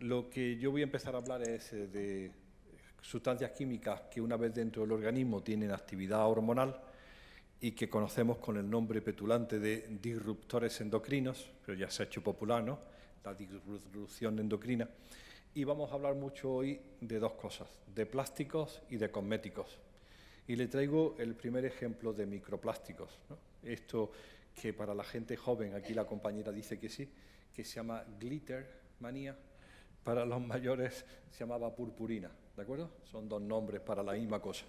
Lo que yo voy a empezar a hablar es de sustancias químicas que una vez dentro del organismo tienen actividad hormonal y que conocemos con el nombre petulante de disruptores endocrinos, pero ya se ha hecho popular, ¿no?, la disrupción endocrina. Y vamos a hablar mucho hoy de dos cosas, de plásticos y de cosméticos. Y le traigo el primer ejemplo de microplásticos, ¿no? Esto que para la gente joven, aquí la compañera dice que sí, que se llama glitter manía. Para los mayores se llamaba purpurina, ¿de acuerdo? Son dos nombres para la misma cosa.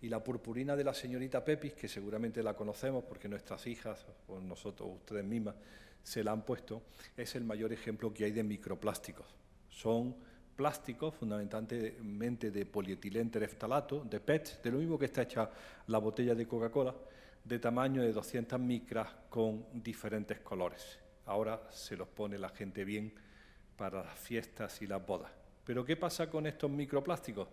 Y la purpurina de la señorita Pepis, que seguramente la conocemos porque nuestras hijas o nosotros, ustedes mismas, se la han puesto, es el mayor ejemplo que hay de microplásticos. Son plásticos fundamentalmente de polietilén tereftalato, de PET, de lo mismo que está hecha la botella de Coca-Cola, de tamaño de 200 micras con diferentes colores. Ahora se los pone la gente bien para las fiestas y las bodas. Pero ¿qué pasa con estos microplásticos?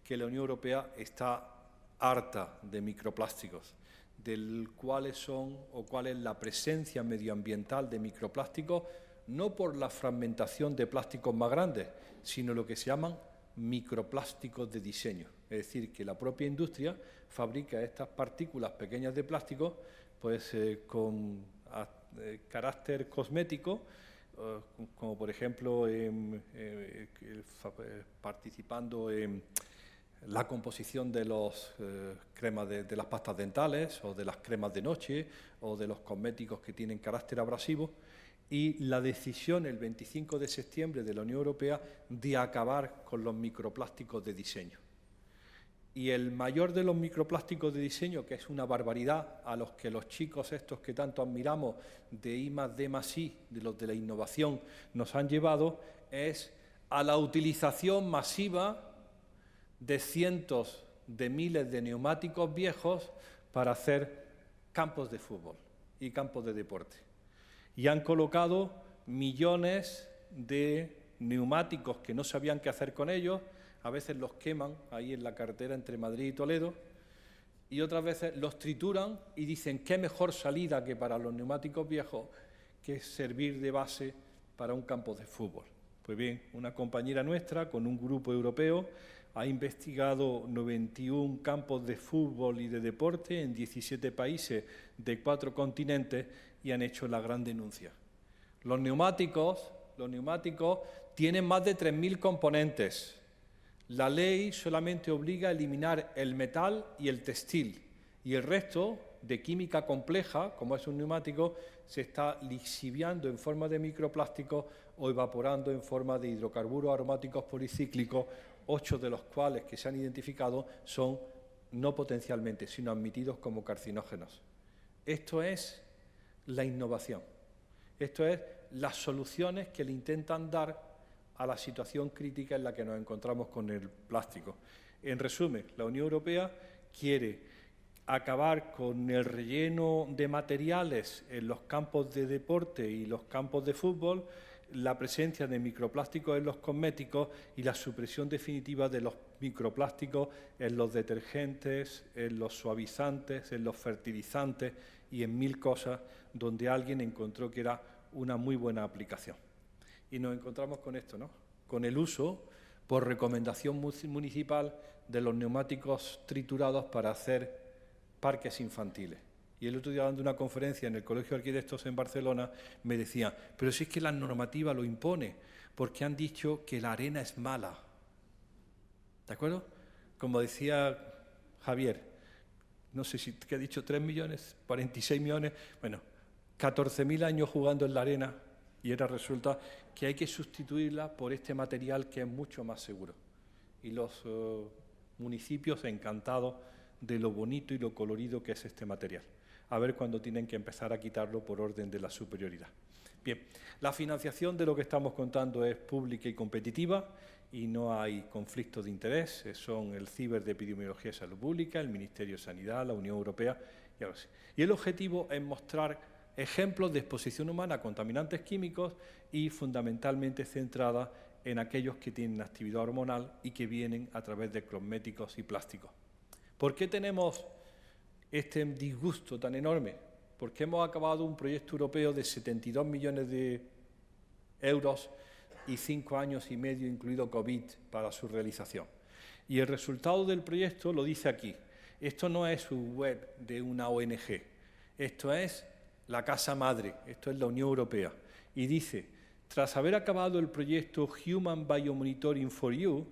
Que la Unión Europea está harta de microplásticos, del cuáles son o cuál es la presencia medioambiental de microplásticos, no por la fragmentación de plásticos más grandes, sino lo que se llaman microplásticos de diseño. Es decir, que la propia industria fabrica estas partículas pequeñas de plástico pues, con carácter cosmético, como por ejemplo participando en la composición de los cremas de las pastas dentales o de las cremas de noche o de los cosméticos que tienen carácter abrasivo, y la decisión el 25 de septiembre de la Unión Europea de acabar con los microplásticos de diseño. Y el mayor de los microplásticos de diseño, que es una barbaridad, a los que los chicos estos que tanto admiramos de I+D+I, de los de la innovación, nos han llevado, es a la utilización masiva de cientos de miles de neumáticos viejos para hacer campos de fútbol y campos de deporte. Y han colocado millones de neumáticos que no sabían qué hacer con ellos. A veces los queman ahí en la carretera entre Madrid y Toledo, y otras veces los trituran y dicen qué mejor salida que para los neumáticos viejos que servir de base para un campo de fútbol. Pues bien, una compañera nuestra con un grupo europeo ha investigado 91 campos de fútbol y de deporte en 17 países de 4 continentes y han hecho la gran denuncia. Los neumáticos tienen más de 3.000 componentes. La ley solamente obliga a eliminar el metal y el textil, y el resto de química compleja, como es un neumático, se está lixiviando en forma de microplástico o evaporando en forma de hidrocarburos aromáticos policíclicos, 8 de los cuales que se han identificado son no potencialmente, sino admitidos como carcinógenos. Esto es la innovación. Esto es las soluciones que le intentan dar a la situación crítica en la que nos encontramos con el plástico. En resumen, la Unión Europea quiere acabar con el relleno de materiales en los campos de deporte y los campos de fútbol, la presencia de microplásticos en los cosméticos y la supresión definitiva de los microplásticos en los detergentes, en los suavizantes, en los fertilizantes y en 1000 cosas donde alguien encontró que era una muy buena aplicación. Y nos encontramos con esto, ¿no?, con el uso, por recomendación municipal, de los neumáticos triturados para hacer parques infantiles. Y el otro día, dando una conferencia en el Colegio de Arquitectos en Barcelona, me decían, pero si es que la normativa lo impone, porque han dicho que la arena es mala. ¿De acuerdo? Como decía Javier, no sé si ¿qué ha dicho? 3 millones, 46 millones, bueno, 14.000 años jugando en la arena, y ahora resulta que hay que sustituirla por este material que es mucho más seguro. Y los municipios encantados de lo bonito y lo colorido que es este material. A ver cuándo tienen que empezar a quitarlo por orden de la superioridad. Bien, la financiación de lo que estamos contando es pública y competitiva y no hay conflicto de interés. Son el CIBER de Epidemiología y Salud Pública, el Ministerio de Sanidad, la Unión Europea y algo así. Y el objetivo es mostrar ejemplos de exposición humana a contaminantes químicos y fundamentalmente centrada en aquellos que tienen actividad hormonal y que vienen a través de cosméticos y plásticos. ¿Por qué tenemos este disgusto tan enorme? Porque hemos acabado un proyecto europeo de 72 millones de euros y 5 años y medio, incluido COVID, para su realización. Y el resultado del proyecto lo dice aquí. Esto no es un web de una ONG, esto es la casa madre, esto es la Unión Europea. Y dice, tras haber acabado el proyecto Human Biomonitoring for You,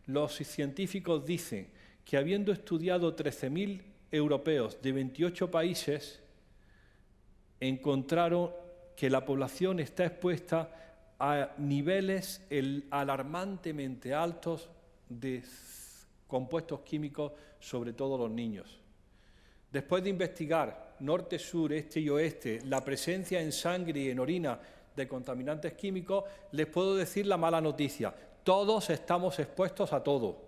los científicos dicen que habiendo estudiado 13.000 europeos de 28 países, encontraron que la población está expuesta a niveles alarmantemente altos de compuestos químicos, sobre todo los niños. Después de investigar norte, sur, este y oeste, la presencia en sangre y en orina de contaminantes químicos, les puedo decir la mala noticia. Todos estamos expuestos a todo.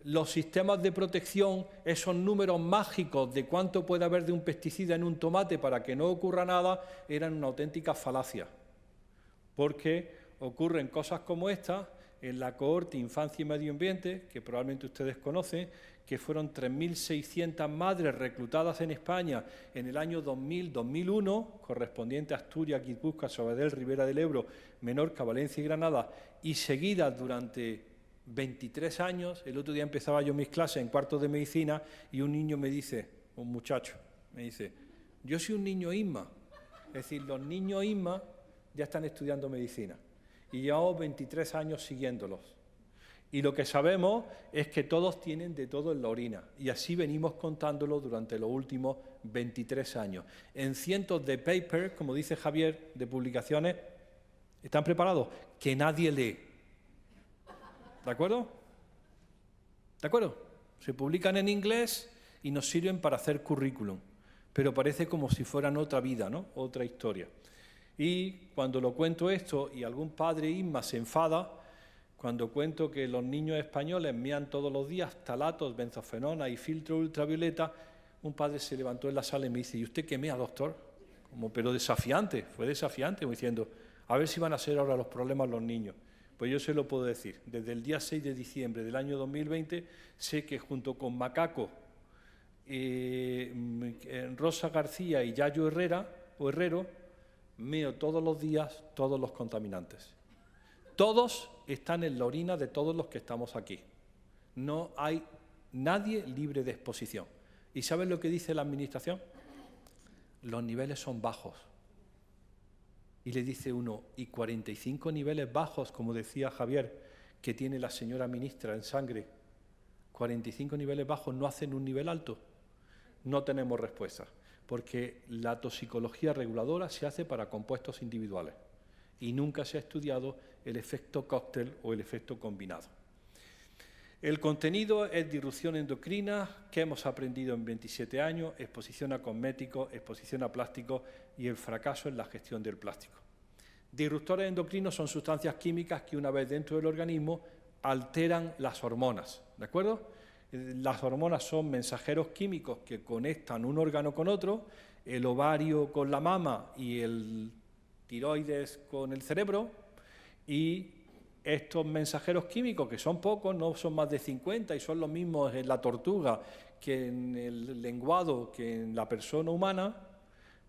Los sistemas de protección, esos números mágicos de cuánto puede haber de un pesticida en un tomate para que no ocurra nada, eran una auténtica falacia. Porque ocurren cosas como esta en la cohorte Infancia y Medio Ambiente, que probablemente ustedes conocen, que fueron 3.600 madres reclutadas en España en el año 2000-2001, correspondiente a Asturias, Guipúzcoa, Sabadell, Ribera del Ebro, Menorca, Valencia y Granada, y seguidas durante 23 años. El otro día empezaba yo mis clases en cuarto de medicina y un niño me dice, un muchacho, me dice, yo soy un niño ISMA. Es decir, los niños ISMA ya están estudiando medicina y llevamos 23 años siguiéndolos. Y lo que sabemos es que todos tienen de todo en la orina y así venimos contándolo durante los últimos 23 años. En cientos de papers, como dice Javier, de publicaciones, ¿están preparados? Que nadie lee. ¿De acuerdo? ¿De acuerdo? Se publican en inglés y nos sirven para hacer currículum, pero parece como si fueran otra vida, ¿no? Otra historia. Y cuando lo cuento esto y algún padre ISMA se enfada, cuando cuento que los niños españoles mean todos los días ftalatos, benzofenona y filtro ultravioleta, un padre se levantó en la sala y me dice, ¿y usted qué mea, doctor? Como, pero desafiante, fue desafiante, como diciendo, a ver si van a ser ahora los problemas los niños. Pues yo se lo puedo decir, desde el día 6 de diciembre del año 2020, sé que junto con Macaco, Rosa García y Yayo Herrero, meo todos los días todos los contaminantes. Todos están en la orina de todos los que estamos aquí. No hay nadie libre de exposición. ¿Y saben lo que dice la Administración? Los niveles son bajos. Y le dice uno, ¿y 45 niveles bajos, como decía Javier, que tiene la señora ministra en sangre? ¿45 niveles bajos no hacen un nivel alto? No tenemos respuesta, porque la toxicología reguladora se hace para compuestos individuales y nunca se ha estudiado el efecto cóctel o el efecto combinado. El contenido es disrupción endocrina, que hemos aprendido en 27 años, exposición a cosméticos, exposición a plásticos y el fracaso en la gestión del plástico. Disruptores endocrinos son sustancias químicas que una vez dentro del organismo alteran las hormonas, ¿de acuerdo? Las hormonas son mensajeros químicos que conectan un órgano con otro, el ovario con la mama y el tiroides con el cerebro, y estos mensajeros químicos, que son pocos, no son más de 50 y son los mismos en la tortuga que en el lenguado, que en la persona humana,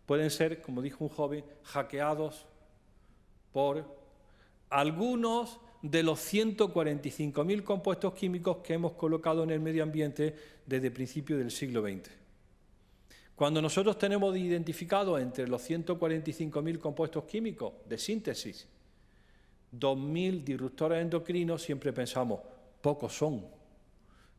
pueden ser, como dijo un joven, hackeados por algunos de los 145.000 compuestos químicos que hemos colocado en el medio ambiente desde principios del siglo XX. Cuando nosotros tenemos identificado entre los 145.000 compuestos químicos de síntesis 2.000 disruptores endocrinos, siempre pensamos, pocos son,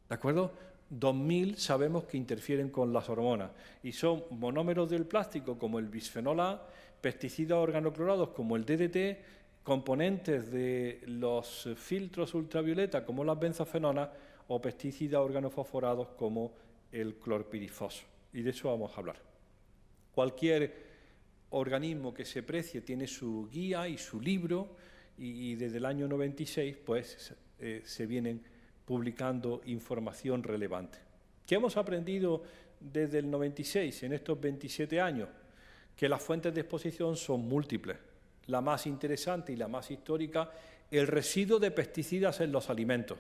¿de acuerdo? 2.000 sabemos que interfieren con las hormonas y son monómeros del plástico como el bisfenol A, pesticidas organoclorados como el DDT, componentes de los filtros ultravioleta como las benzofenonas o pesticidas organofosforados como el clorpirifoso. Y de eso vamos a hablar. Cualquier organismo que se precie tiene su guía y su libro, y desde el año 96 pues, se vienen publicando información relevante. ¿Qué hemos aprendido desde el 96, en estos 27 años? Que las fuentes de exposición son múltiples. La más interesante y la más histórica, el residuo de pesticidas en los alimentos,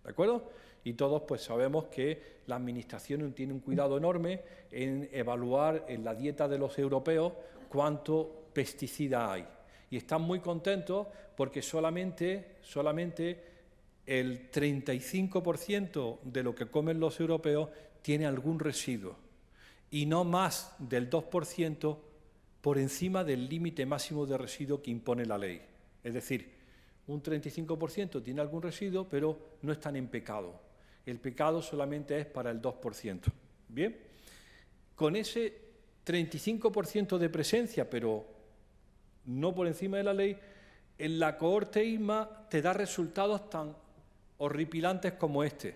¿de acuerdo? Y todos pues sabemos que la Administración tiene un cuidado enorme en evaluar en la dieta de los europeos cuánto pesticida hay. y están muy contentos porque solamente el 35% de lo que comen los europeos tiene algún residuo y no más del 2% por encima del límite máximo de residuo que impone la ley. Es decir, un 35% tiene algún residuo, pero no están en pecado. El pecado solamente es para el 2%. Bien, con ese 35% de presencia, pero no por encima de la ley, en la cohorte ISMA te da resultados tan horripilantes como este,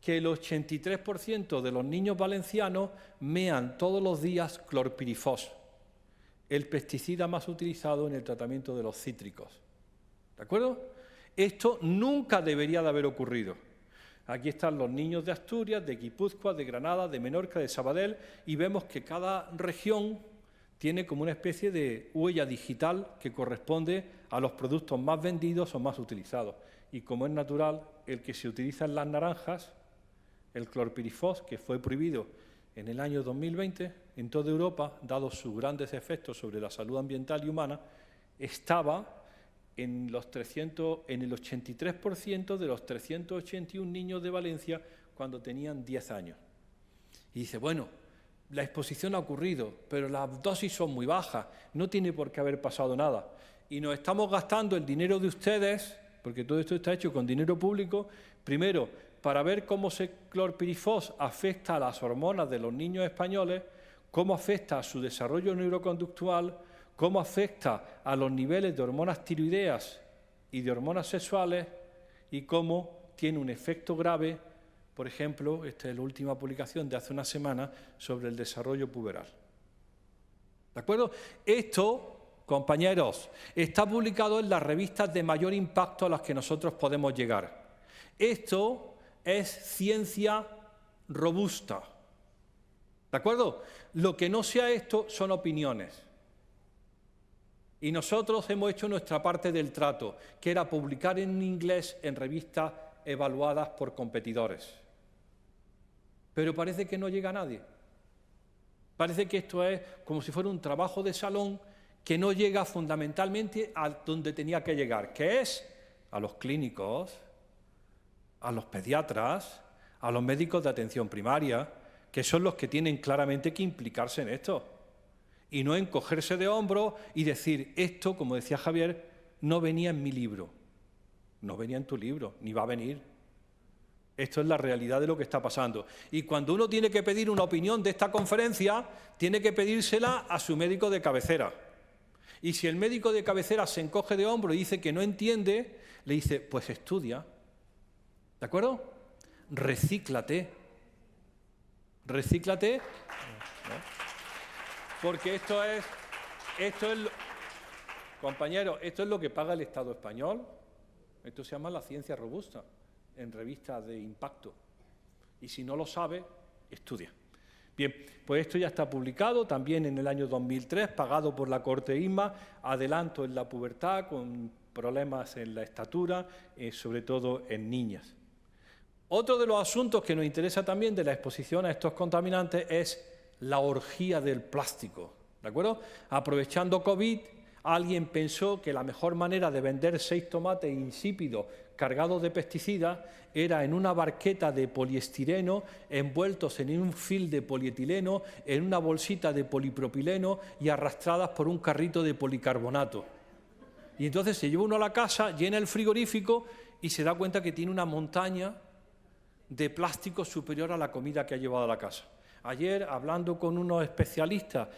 que el 83% de los niños valencianos mean todos los días clorpirifos, el pesticida más utilizado en el tratamiento de los cítricos. ¿De acuerdo? Esto nunca debería de haber ocurrido. Aquí están los niños de Asturias, de Guipúzcoa, de Granada, de Menorca, de Sabadell, y vemos que cada región tiene como una especie de huella digital que corresponde a los productos más vendidos o más utilizados. Y como es natural, el que se utiliza en las naranjas, el clorpirifos, que fue prohibido en el año 2020 en toda Europa, dado sus grandes efectos sobre la salud ambiental y humana, estaba en el 83% de los 381 niños de Valencia cuando tenían 10 años. Y dice, bueno, la exposición ha ocurrido, pero las dosis son muy bajas, no tiene por qué haber pasado nada. Y nos estamos gastando el dinero de ustedes, porque todo esto está hecho con dinero público, primero, para ver cómo ese clorpirifos afecta a las hormonas de los niños españoles, cómo afecta a su desarrollo neuroconductual, cómo afecta a los niveles de hormonas tiroideas y de hormonas sexuales y cómo tiene un efecto grave, por ejemplo, esta es la última publicación de hace una semana sobre el desarrollo puberal. ¿De acuerdo? Esto, compañeros, está publicado en las revistas de mayor impacto a las que nosotros podemos llegar. Esto es ciencia robusta. ¿De acuerdo? Lo que no sea esto son opiniones. Y nosotros hemos hecho nuestra parte del trato, que era publicar en inglés en revistas evaluadas por competidores. Pero parece que no llega a nadie. Parece que esto es como si fuera un trabajo de salón que no llega fundamentalmente a donde tenía que llegar, que es a los clínicos, a los pediatras, a los médicos de atención primaria, que son los que tienen claramente que implicarse en esto. Y no encogerse de hombros y decir, esto, como decía Javier, no venía en mi libro, no venía en tu libro, ni va a venir. Esto es la realidad de lo que está pasando. Y cuando uno tiene que pedir una opinión de esta conferencia, tiene que pedírsela a su médico de cabecera. Y si el médico de cabecera se encoge de hombros y dice que no entiende, le dice, pues estudia. ¿De acuerdo? Recíclate. Recíclate. Porque esto es, compañeros, esto es lo que paga el Estado español. Esto se llama la ciencia robusta en revistas de impacto. Y si no lo sabe, estudia. Bien, pues esto ya está publicado también en el año 2003, pagado por la Cohorte ISMA, adelanto en la pubertad, con problemas en la estatura, sobre todo en niñas. Otro de los asuntos que nos interesa también de la exposición a estos contaminantes es la orgía del plástico, ¿de acuerdo? Aprovechando COVID, alguien pensó que la mejor manera de vender 6 tomates insípidos cargados de pesticidas era en una barqueta de poliestireno envueltos en un film de polietileno, en una bolsita de polipropileno y arrastradas por un carrito de policarbonato. Y entonces se lleva uno a la casa, llena el frigorífico y se da cuenta que tiene una montaña de plástico superior a la comida que ha llevado a la casa. Ayer, hablando con unos especialistas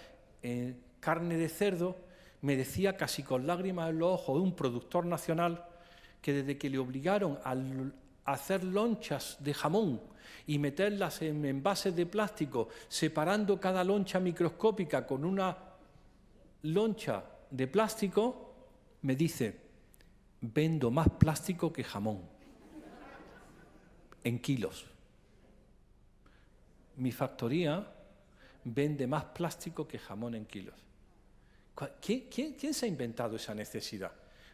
en carne de cerdo, me decía casi con lágrimas en los ojos de un productor nacional que desde que le obligaron a hacer lonchas de jamón y meterlas en envases de plástico, separando cada loncha microscópica con una loncha de plástico, me dice, vendo más plástico que jamón, en kilos. Mi factoría vende más plástico que jamón en kilos. ¿Quién se ha inventado esa necesidad?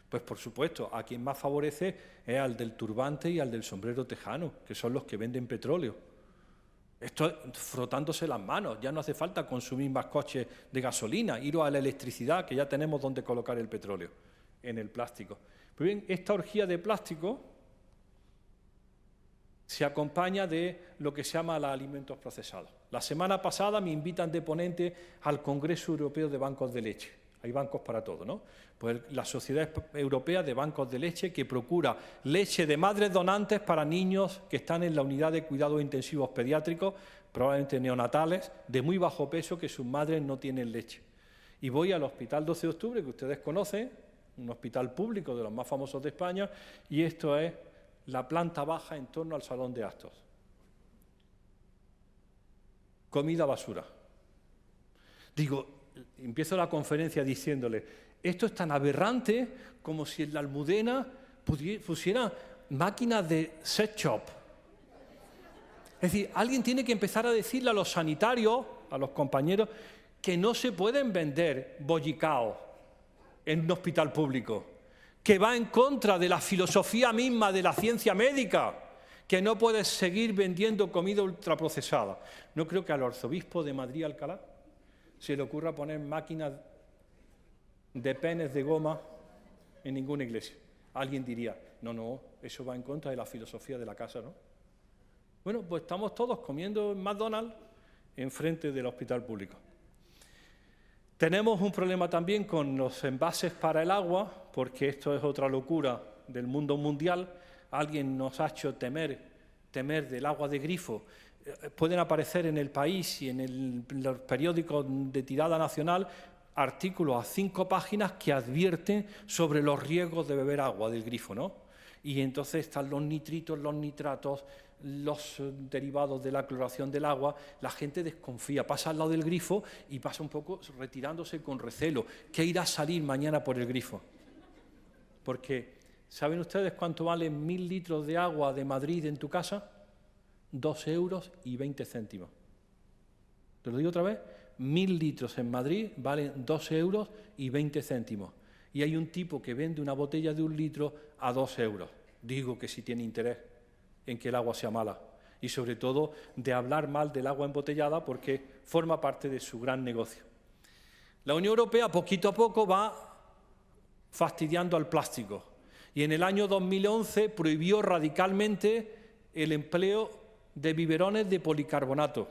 Pues, por supuesto, a quien más favorece es al del turbante y al del sombrero tejano, que son los que venden petróleo. Esto es frotándose las manos, ya no hace falta consumir más coches de gasolina, iros a la electricidad, que ya tenemos donde colocar el petróleo, en el plástico. Pues bien, esta orgía de plástico se acompaña de lo que se llama los alimentos procesados. La semana pasada me invitan de ponente al Congreso Europeo de Bancos de Leche. Hay bancos para todo, ¿no? Pues la Sociedad Europea de Bancos de Leche, que procura leche de madres donantes para niños que están en la unidad de cuidados intensivos pediátricos, probablemente neonatales, de muy bajo peso, que sus madres no tienen leche. Y voy al Hospital 12 de Octubre, que ustedes conocen, un hospital público de los más famosos de España, y esto es la planta baja en torno al salón de actos. Comida basura. Digo, empiezo la conferencia diciéndole, esto es tan aberrante como si en la Almudena pusiera máquinas de sex shop. Es decir, alguien tiene que empezar a decirle a los sanitarios, a los compañeros, que no se pueden vender bollicaos en un hospital público, que va en contra de la filosofía misma de la ciencia médica, que no puedes seguir vendiendo comida ultraprocesada. No creo que al arzobispo de Madrid, Alcalá, se le ocurra poner máquinas de penes de goma en ninguna iglesia. Alguien diría, no, eso va en contra de la filosofía de la casa, ¿no? Bueno, pues estamos todos comiendo en McDonald's enfrente del hospital público. Tenemos un problema también con los envases para el agua, porque esto es otra locura del mundo mundial. Alguien nos ha hecho temer del agua de grifo. Pueden aparecer en El País y en los periódicos de tirada nacional artículos a 5 páginas que advierten sobre los riesgos de beber agua del grifo, ¿no? Y entonces están los nitritos, los nitratos, los derivados de la cloración del agua. La gente desconfía, pasa al lado del grifo y pasa un poco retirándose con recelo. ¿Qué irá a salir mañana por el grifo? Porque, ¿saben ustedes cuánto valen 1000 litros de agua de Madrid en tu casa? 2,20 €. Te lo digo otra vez, 1000 litros en Madrid valen 2,20 €. Y hay un tipo que vende una botella de 1 litro a 2 €. Digo que si tiene interés en que el agua sea mala. Y sobre todo de hablar mal del agua embotellada porque forma parte de su gran negocio. La Unión Europea poquito a poco va fastidiando al plástico. Y en el año 2011 prohibió radicalmente el empleo de biberones de policarbonato,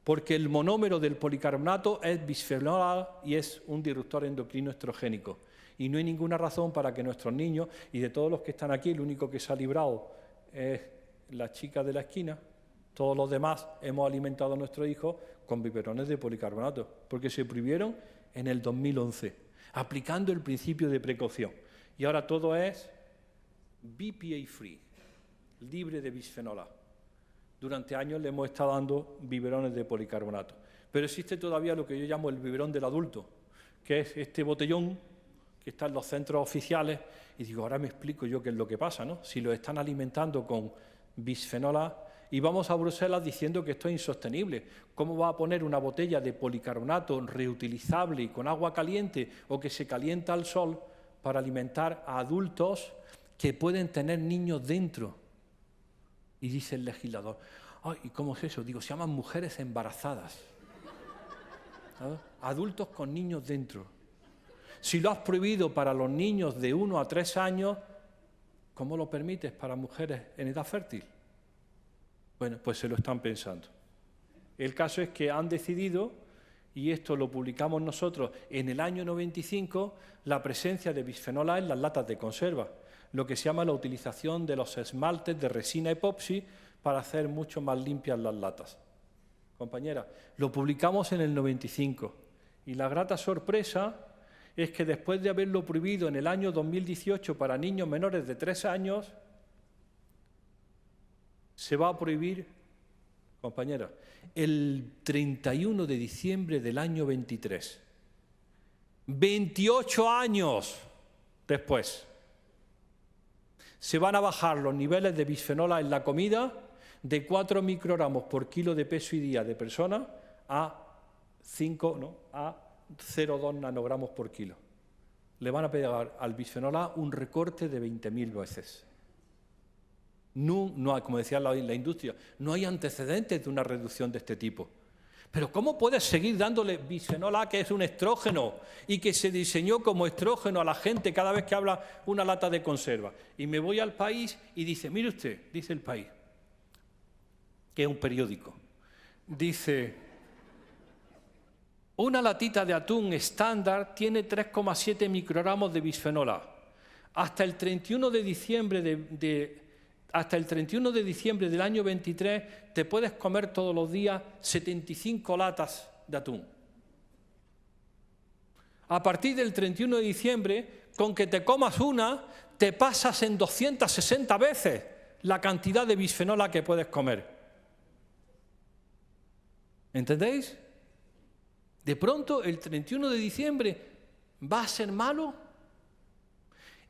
porque el monómero del policarbonato es bisfenol A y es un disruptor endocrino estrogénico. Y no hay ninguna razón para que nuestros niños, y de todos los que están aquí, el único que se ha librado es la chica de la esquina, todos los demás hemos alimentado a nuestros hijos con biberones de policarbonato, porque se prohibieron en el 2011, aplicando el principio de precaución. Y ahora todo es BPA free, libre de bisfenol A. Durante años le hemos estado dando biberones de policarbonato. Pero existe todavía lo que yo llamo el biberón del adulto, que es este botellón que está en los centros oficiales. Y digo, ahora me explico yo qué es lo que pasa, ¿no? Si lo están alimentando con bisfenol A y vamos a Bruselas diciendo que esto es insostenible. ¿Cómo va a poner una botella de policarbonato reutilizable y con agua caliente o que se calienta al sol para alimentar a adultos que pueden tener niños dentro? Y dice el legislador, ay, ¿y cómo es eso? Digo, se llaman mujeres embarazadas. ¿Sabes? Adultos con niños dentro. Si lo has prohibido para los niños de 1 a 3 años, ¿cómo lo permites para mujeres en edad fértil? Bueno, pues se lo están pensando. El caso es que han decidido, y esto lo publicamos nosotros en el año 95, la presencia de bisfenol A en las latas de conserva, lo que se llama la utilización de los esmaltes de resina epoxi para hacer mucho más limpias las latas. Compañera, lo publicamos en el 95 y la grata sorpresa es que después de haberlo prohibido en el año 2018 para niños menores de 3 años, se va a prohibir, compañera, el 31 de diciembre del año 23. 28 años después. Se van a bajar los niveles de bisfenol A en la comida de 4 microgramos por kilo de peso y día de persona a 0,2 nanogramos por kilo. Le van a pegar al bisfenol A un recorte de 20.000 veces. No, como decía la industria, no hay antecedentes de una reducción de este tipo. Pero ¿cómo puedes seguir dándole bisfenol A, que es un estrógeno y que se diseñó como estrógeno a la gente cada vez que habla una lata de conserva? Y me voy al País y dice, mire usted, dice El País, que es un periódico, dice, una latita de atún estándar tiene 3,7 microgramos de bisfenol A. Hasta el 31 de diciembre del año 23 te puedes comer todos los días 75 latas de atún. A partir del 31 de diciembre, con que te comas una, te pasas en 260 veces la cantidad de bisfenol A que puedes comer. ¿Entendéis? De pronto, el 31 de diciembre va a ser malo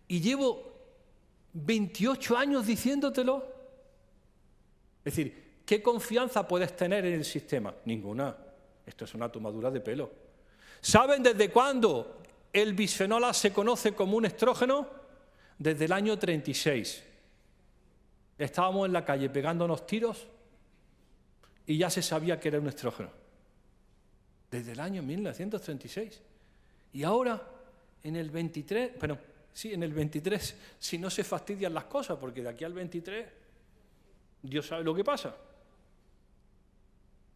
y llevo 28 años diciéndotelo. Es decir, ¿qué confianza puedes tener en el sistema? Ninguna. Esto es una tomadura de pelo. ¿Saben desde cuándo el bisfenol A se conoce como un estrógeno? Desde el año 36. Estábamos en la calle pegándonos tiros y ya se sabía que era un estrógeno. Desde el año 1936. Y ahora, en el 23, en el 23, si no se fastidian las cosas, porque de aquí al 23, Dios sabe lo que pasa.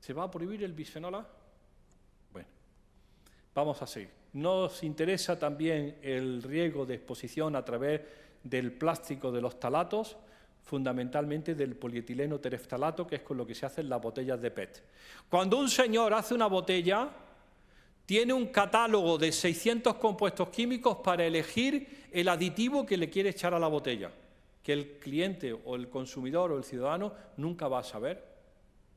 ¿Se va a prohibir el bisfenol A? Bueno, vamos a seguir. Nos interesa también el riesgo de exposición a través del plástico de los talatos, fundamentalmente del polietileno tereftalato, que es con lo que se hacen las botellas de PET. Cuando un señor hace una botella, tiene un catálogo de 600 compuestos químicos para elegir el aditivo que le quiere echar a la botella, que el cliente o el consumidor o el ciudadano nunca va a saber,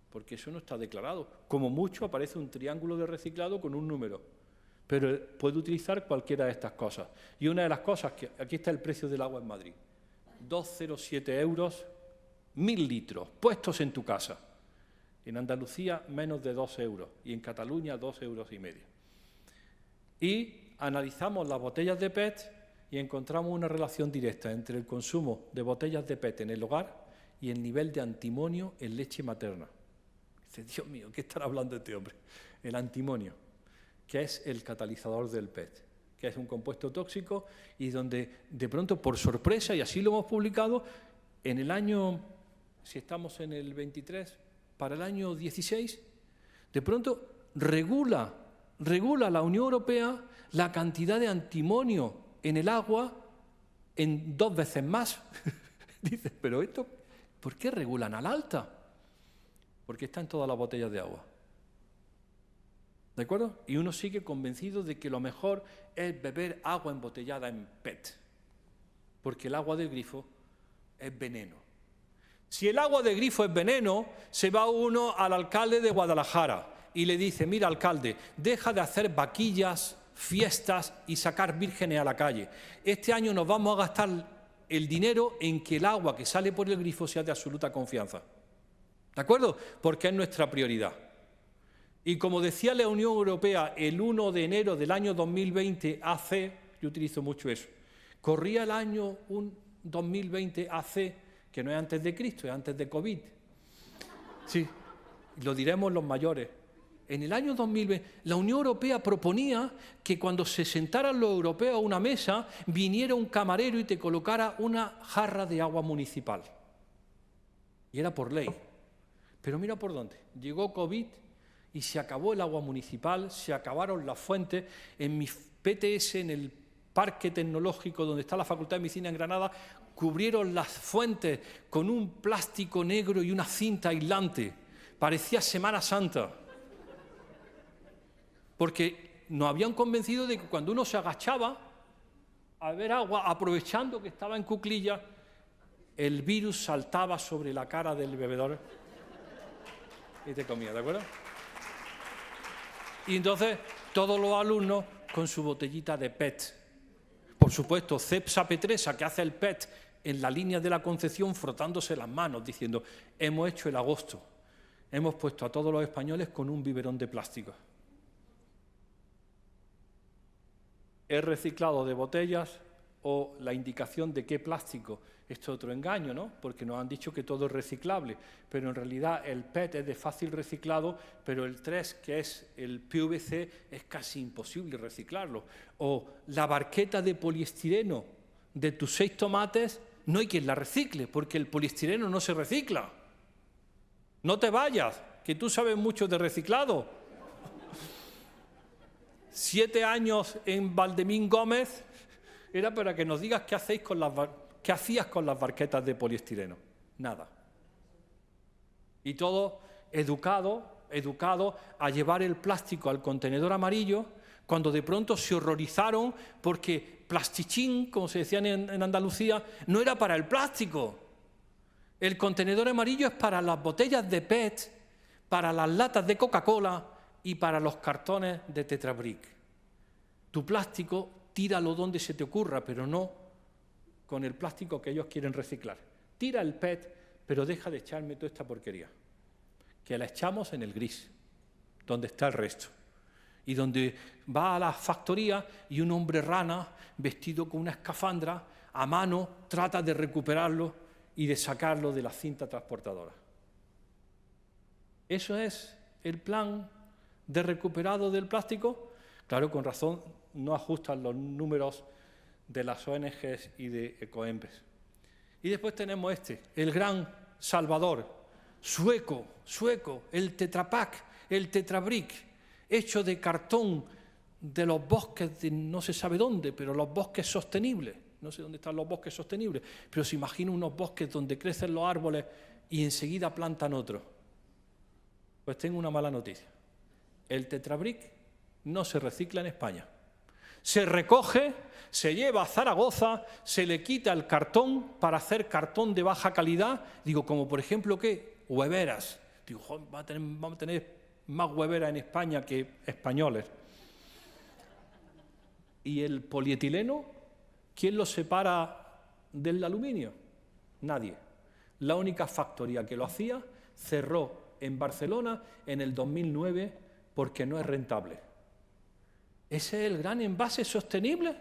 porque eso no está declarado. Como mucho aparece un triángulo de reciclado con un número, pero puede utilizar cualquiera de estas cosas. Y una de las cosas, que aquí está el precio del agua en Madrid, 2,07 euros, 1000 litros, puestos en tu casa. En Andalucía, menos de 2 euros, y en Cataluña, 2,5 euros. Y analizamos las botellas de PET y encontramos una relación directa entre el consumo de botellas de PET en el hogar y el nivel de antimonio en leche materna. Dice, Dios mío, ¿qué estará hablando este hombre? El antimonio, que es el catalizador del PET, que es un compuesto tóxico y donde de pronto, por sorpresa, y así lo hemos publicado, en el año, si estamos en el 23, para el año 16, de pronto regula la Unión Europea la cantidad de antimonio en el agua en 2 veces más. Dices, pero esto, ¿por qué regulan al alta? Porque está en todas las botellas de agua. ¿De acuerdo? Y uno sigue convencido de que lo mejor es beber agua embotellada en PET, porque el agua del grifo es veneno. Si el agua del grifo es veneno, se va uno al alcalde de Guadalajara y le dice, mira, alcalde, deja de hacer vaquillas, fiestas y sacar vírgenes a la calle. Este año nos vamos a gastar el dinero en que el agua que sale por el grifo sea de absoluta confianza. ¿De acuerdo? Porque es nuestra prioridad. Y como decía la Unión Europea, el 1 de enero del año 2020 AC, yo utilizo mucho eso, corría el año 2020 AC, que no es antes de Cristo, es antes de COVID. Sí, lo diremos los mayores. En el año 2020, la Unión Europea proponía que cuando se sentaran los europeos a una mesa, viniera un camarero y te colocara una jarra de agua municipal. Y era por ley. Pero mira por dónde. Llegó COVID y se acabó el agua municipal, se acabaron las fuentes. En mi PTS, en el Parque Tecnológico donde está la Facultad de Medicina en Granada, cubrieron las fuentes con un plástico negro y una cinta aislante. Parecía Semana Santa. Porque nos habían convencido de que cuando uno se agachaba a beber agua, aprovechando que estaba en cuclillas, el virus saltaba sobre la cara del bebedor y te comía, ¿de acuerdo? Y entonces todos los alumnos con su botellita de PET. Por supuesto, Cepsa Petresa, que hace el PET en la línea de la Concepción, frotándose las manos, diciendo, hemos hecho el agosto, hemos puesto a todos los españoles con un biberón de plástico. ¿Es reciclado de botellas o la indicación de qué plástico Esto es otro engaño, ¿no? Porque nos han dicho que todo es reciclable, pero en realidad el PET es de fácil reciclado, pero el 3, que es el PVC, es casi imposible reciclarlo. O la barqueta de poliestireno de tus 6 tomates, no hay quien la recicle, porque el poliestireno no se recicla. No te vayas, que tú sabes mucho de reciclado. 7 años en Valdemín Gómez era para que nos digas qué hacéis con ¿qué hacías con las barquetas de poliestireno? Nada. Y todo educado a llevar el plástico al contenedor amarillo, cuando de pronto se horrorizaron porque plastichín, como se decía en Andalucía, no era para el plástico. El contenedor amarillo es para las botellas de PET, para las latas de Coca-Cola y para los cartones de Tetra Brick. Tu plástico, tíralo donde se te ocurra, pero no con el plástico que ellos quieren reciclar. Tira el PET, pero deja de echarme toda esta porquería, que la echamos en el gris, donde está el resto. Y donde va a la factoría y un hombre rana, vestido con una escafandra, a mano, trata de recuperarlo y de sacarlo de la cinta transportadora. ¿Eso es el plan de recuperado del plástico? Claro, con razón no ajustan los números de las ONGs y de Ecoembes. Y después tenemos el gran salvador, sueco, el Tetra Pak, el Tetra Brick, hecho de cartón de los bosques de no se sabe dónde, pero los bosques sostenibles. No sé dónde están los bosques sostenibles, pero se imagina unos bosques donde crecen los árboles y enseguida plantan otros. Pues tengo una mala noticia. El Tetra Brick no se recicla en España. Se recoge, se lleva a Zaragoza, se le quita el cartón para hacer cartón de baja calidad. Digo, como por ejemplo, ¿qué? Hueveras. Digo, vamos a tener más hueveras en España que españoles. ¿Y el polietileno? ¿Quién lo separa del aluminio? Nadie. La única factoría que lo hacía cerró en Barcelona en el 2009 porque no es rentable. ¿Ese es el gran envase sostenible?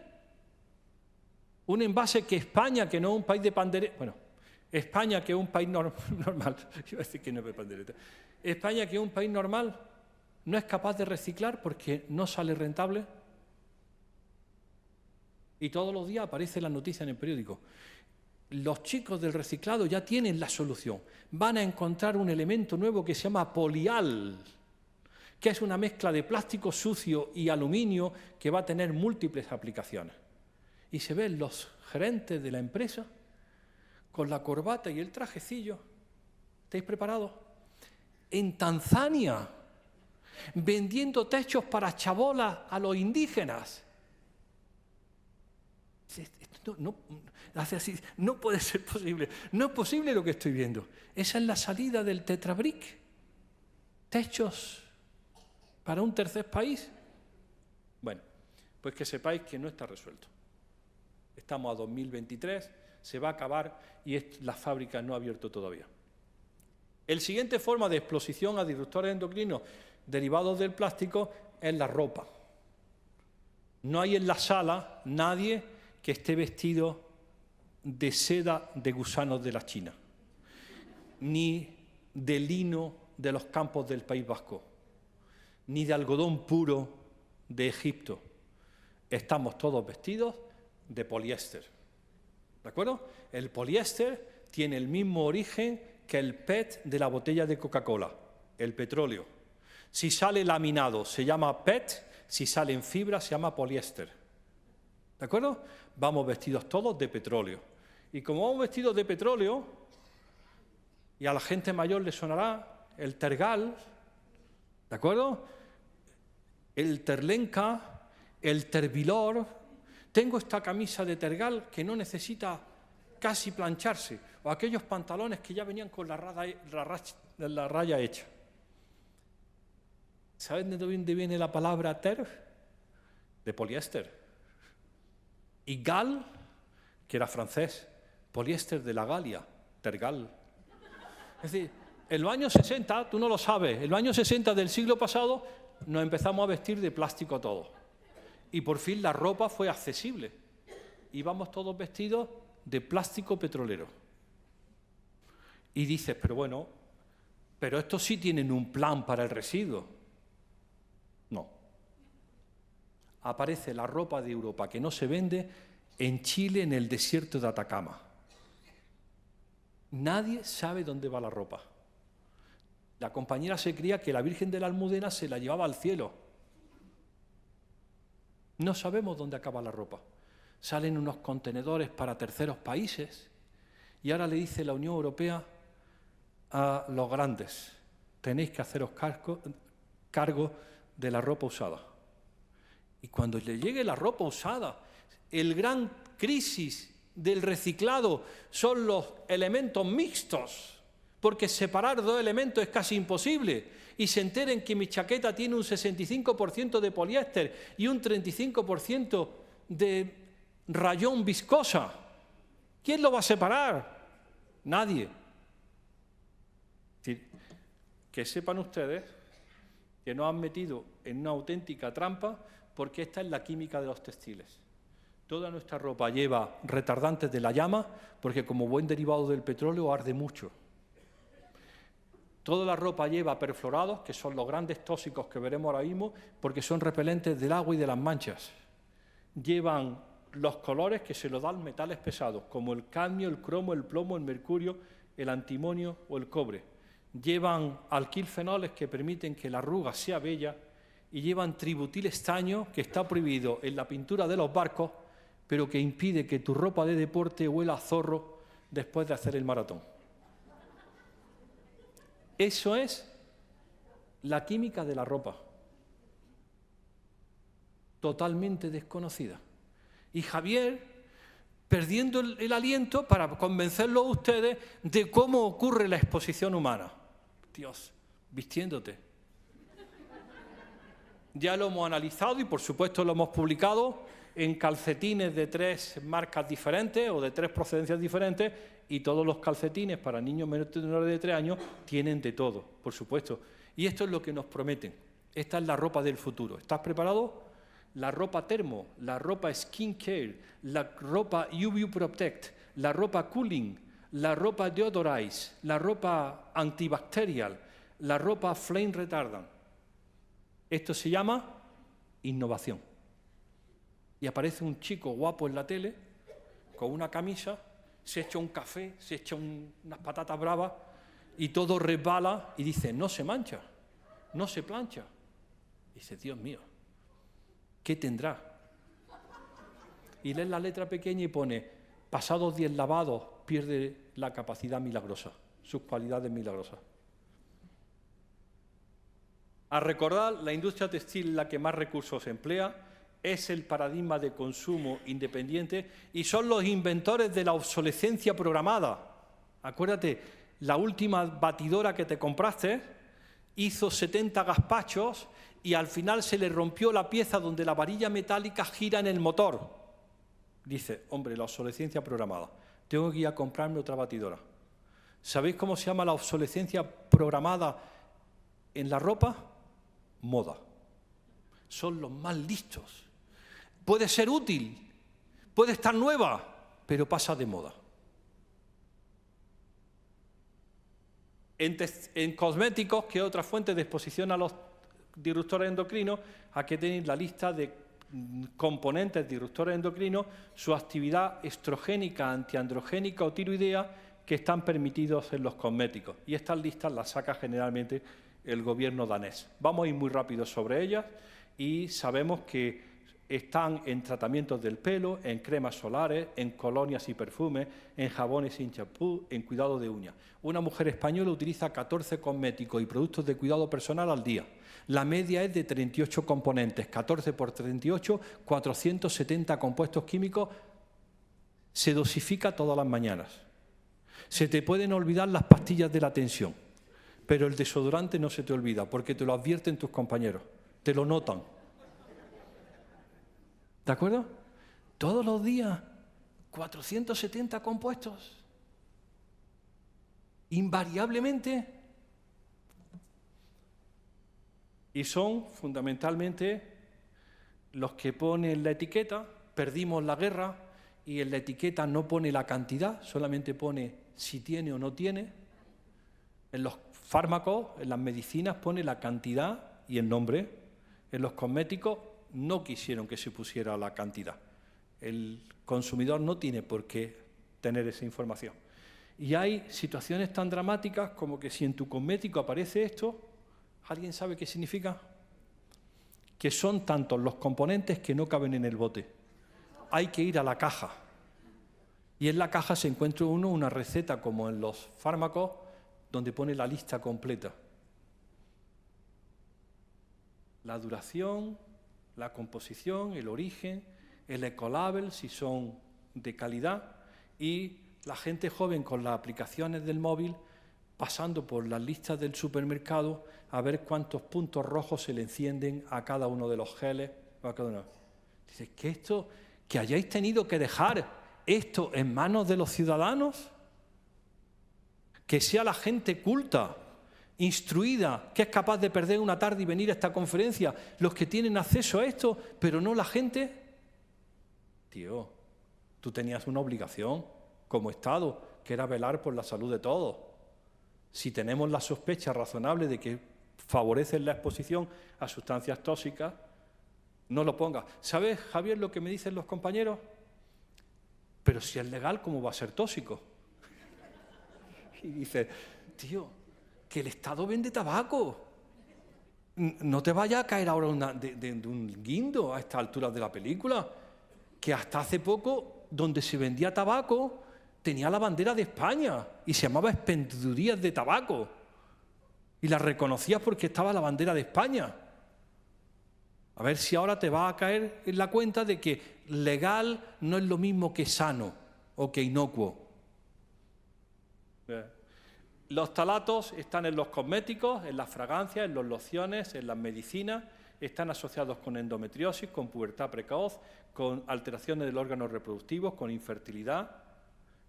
Un envase que España, que no es un país de pandereta... Bueno, España, que es un país normal... Iba a decir que no es de pandereta. España, que es un país normal, no es capaz de reciclar porque no sale rentable. Y todos los días aparece la noticia en el periódico. Los chicos del reciclado ya tienen la solución. Van a encontrar un elemento nuevo que se llama polial, que es una mezcla de plástico sucio y aluminio que va a tener múltiples aplicaciones. Y se ven los gerentes de la empresa con la corbata y el trajecillo. ¿Estáis preparados? En Tanzania, vendiendo techos para chabolas a los indígenas. Hace así, no puede ser posible. No es posible lo que estoy viendo. Esa es la salida del Tetra Brick. Techos para un tercer país. Bueno, pues que sepáis que no está resuelto. Estamos a 2023, se va a acabar y la fábrica no ha abierto todavía. El siguiente forma de exposición a disruptores endocrinos derivados del plástico es la ropa. No hay en la sala nadie que esté vestido de seda de gusanos de la China, ni de lino de los campos del País Vasco, ni de algodón puro de Egipto. Estamos todos vestidos de poliéster. ¿De acuerdo? El poliéster tiene el mismo origen que el PET de la botella de Coca-Cola, el petróleo. Si sale laminado se llama PET, si sale en fibra se llama poliéster. ¿De acuerdo? Vamos vestidos todos de petróleo. Y como vamos vestidos de petróleo, y a la gente mayor le sonará el tergal, ¿de acuerdo? El terlenca, el terbilor. Tengo esta camisa de tergal que no necesita casi plancharse, o aquellos pantalones que ya venían con la raya hecha. ¿Saben de dónde viene la palabra ter? De poliéster. Y gal, que era francés, poliéster de la Galia, tergal. Es decir, en los años 60, tú no lo sabes, en los años 60 del siglo pasado nos empezamos a vestir de plástico todos. Y por fin la ropa fue accesible. Íbamos todos vestidos de plástico petrolero. Y dices, pero bueno, pero estos sí tienen un plan para el residuo. No. Aparece la ropa de Europa que no se vende en Chile, en el desierto de Atacama. Nadie sabe dónde va la ropa. La compañera se creía que la Virgen de la Almudena se la llevaba al cielo. No sabemos dónde acaba la ropa. Salen unos contenedores para terceros países y ahora le dice la Unión Europea a los grandes, tenéis que haceros cargo de la ropa usada. Y cuando le llegue la ropa usada, el gran crisis del reciclado son los elementos mixtos, porque separar dos elementos es casi imposible, y se enteren que mi chaqueta tiene un 65% de poliéster y un 35% de rayón viscosa. ¿Quién lo va a separar? Nadie. Que sepan ustedes que nos han metido en una auténtica trampa, porque esta es la química de los textiles. Toda nuestra ropa lleva retardantes de la llama, porque como buen derivado del petróleo arde mucho. Toda la ropa lleva perfluorados, que son los grandes tóxicos que veremos ahora mismo, porque son repelentes del agua y de las manchas. Llevan los colores que se los dan metales pesados, como el cadmio, el cromo, el plomo, el mercurio, el antimonio o el cobre. Llevan alquilfenoles que permiten que la arruga sea bella y llevan tributilestaño, que está prohibido en la pintura de los barcos, pero que impide que tu ropa de deporte huela a zorro después de hacer el maratón. Eso es la química de la ropa, totalmente desconocida. Y Javier, perdiendo el aliento para convencerlos a ustedes de cómo ocurre la exposición humana. Dios, vistiéndote. Ya lo hemos analizado y, por supuesto, lo hemos publicado en calcetines de 3 marcas diferentes o de 3 procedencias diferentes, y todos los calcetines para niños menores de 3 años tienen de todo, por supuesto. Y esto es lo que nos prometen. Esta es la ropa del futuro. ¿Estás preparado? La ropa termo, la ropa skin care, la ropa UV Protect, la ropa cooling, la ropa deodorize, la ropa antibacterial, la ropa flame retardant. Esto se llama innovación. Y aparece un chico guapo en la tele, con una camisa, se echa un café, se echa unas patatas bravas y todo resbala y dice, no se mancha, no se plancha. Y dice, Dios mío, ¿qué tendrá? Y lee la letra pequeña y pone, pasados 10 lavados pierde la capacidad milagrosa, sus cualidades milagrosas. A recordar, la industria textil es la que más recursos emplea, es el paradigma de consumo independiente y son los inventores de la obsolescencia programada. Acuérdate, la última batidora que te compraste hizo 70 gazpachos y al final se le rompió la pieza donde la varilla metálica gira en el motor. Dice, hombre, la obsolescencia programada, tengo que ir a comprarme otra batidora. ¿Sabéis cómo se llama la obsolescencia programada en la ropa? Moda. Son los más listos. Puede ser útil, puede estar nueva, pero pasa de moda. En cosméticos, que es otra fuente de exposición a los disruptores endocrinos, aquí tenéis la lista de componentes disruptores endocrinos, su actividad estrogénica, antiandrogénica o tiroidea, que están permitidos en los cosméticos. Y estas listas las saca generalmente el gobierno danés. Vamos a ir muy rápido sobre ellas y sabemos que están en tratamientos del pelo, en cremas solares, en colonias y perfumes, en jabones y champú, en cuidado de uñas. Una mujer española utiliza 14 cosméticos y productos de cuidado personal al día. La media es de 38 componentes, 14 por 38, 470 compuestos químicos. Se dosifica todas las mañanas. Se te pueden olvidar las pastillas de la tensión, pero el desodorante no se te olvida, porque te lo advierten tus compañeros, te lo notan. ¿De acuerdo? Todos los días, 470 compuestos. Invariablemente. Y son fundamentalmente los que ponen la etiqueta, perdimos la guerra, y en la etiqueta no pone la cantidad, solamente pone si tiene o no tiene. En los fármacos, en las medicinas, pone la cantidad y el nombre. En los cosméticos no quisieron que se pusiera la cantidad. El consumidor no tiene por qué tener esa información. Y hay situaciones tan dramáticas como que si en tu cosmético aparece esto, ¿alguien sabe qué significa? Que son tantos los componentes que no caben en el bote. Hay que ir a la caja. Y en la caja se encuentra uno una receta, como en los fármacos, donde pone la lista completa. La duración, la composición, el origen, el ecolabel, si son de calidad, y la gente joven con las aplicaciones del móvil pasando por las listas del supermercado a ver cuántos puntos rojos se le encienden a cada uno de los geles. A cada uno. Dice, que hayáis tenido que dejar esto en manos de los ciudadanos, que sea la gente culta, instruida, que es capaz de perder una tarde y venir a esta conferencia, los que tienen acceso a esto, pero no la gente. Tío, tú tenías una obligación como Estado, que era velar por la salud de todos. Si tenemos la sospecha razonable de que favorecen la exposición a sustancias tóxicas, no lo pongas. ¿Sabes, Javier, lo que me dicen los compañeros? Pero si es legal, ¿cómo va a ser tóxico? Y dice, tío, que el Estado vende tabaco. No te vaya a caer ahora de un guindo a estas alturas de la película, que hasta hace poco, donde se vendía tabaco, tenía la bandera de España y se llamaba Expendidurías de Tabaco. Y la reconocías porque estaba la bandera de España. A ver si ahora te va a caer en la cuenta de que legal no es lo mismo que sano o que inocuo. Los ftalatos están en los cosméticos, en las fragancias, en los lociones, en las medicinas, están asociados con endometriosis, con pubertad precoz, con alteraciones del órgano reproductivo, con infertilidad.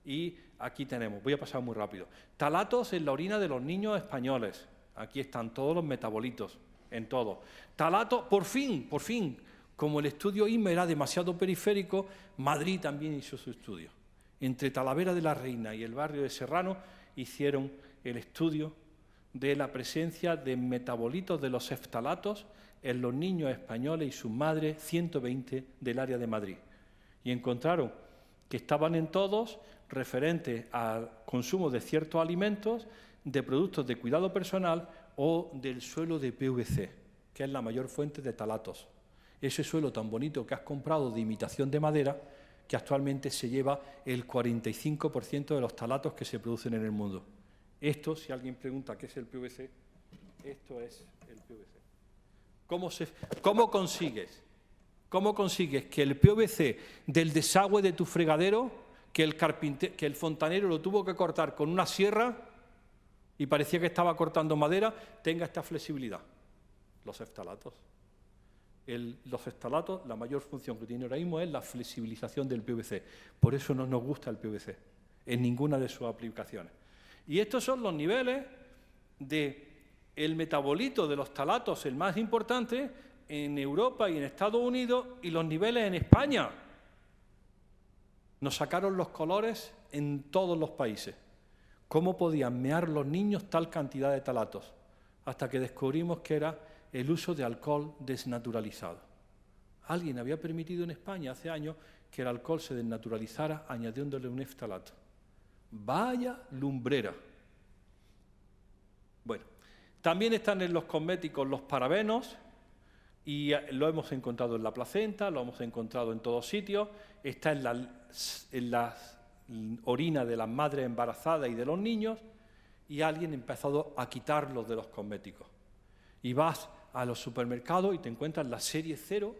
Y aquí tenemos, voy a pasar muy rápido, ftalatos en la orina de los niños españoles. Aquí están todos los metabolitos, en todo. Ftalatos, por fin, como el estudio INME era demasiado periférico, Madrid también hizo su estudio. Entre Talavera de la Reina y el barrio de Serrano hicieron el estudio de la presencia de metabolitos de los ftalatos en los niños españoles y sus madres, 120 del área de Madrid. Y encontraron que estaban en todos referentes al consumo de ciertos alimentos, de productos de cuidado personal o del suelo de PVC, que es la mayor fuente de ftalatos. Ese suelo tan bonito que has comprado de imitación de madera, que actualmente se lleva el 45% de los ftalatos que se producen en el mundo. Esto, si alguien pregunta qué es el PVC, esto es el PVC. ¿Cómo consigues que el PVC del desagüe de tu fregadero, que el fontanero lo tuvo que cortar con una sierra y parecía que estaba cortando madera, tenga esta flexibilidad? Los ftalatos. Los ftalatos, la mayor función que tiene ahora mismo es la flexibilización del PVC. Por eso no nos gusta el PVC, en ninguna de sus aplicaciones. Y estos son los niveles del metabolito de los ftalatos, el más importante, en Europa y en Estados Unidos, y los niveles en España. Nos sacaron los colores en todos los países. ¿Cómo podían mear los niños tal cantidad de ftalatos? Hasta que descubrimos que era el uso de alcohol desnaturalizado. Alguien había permitido en España hace años que el alcohol se desnaturalizara añadiéndole un ftalato. Vaya lumbrera. Bueno, también están en los cosméticos los parabenos, y lo hemos encontrado en la placenta, lo hemos encontrado en todos sitios, está en la orina de las madres embarazadas y de los niños, y alguien ha empezado a quitarlos de los cosméticos. Y vas a los supermercados y te encuentras la serie 0,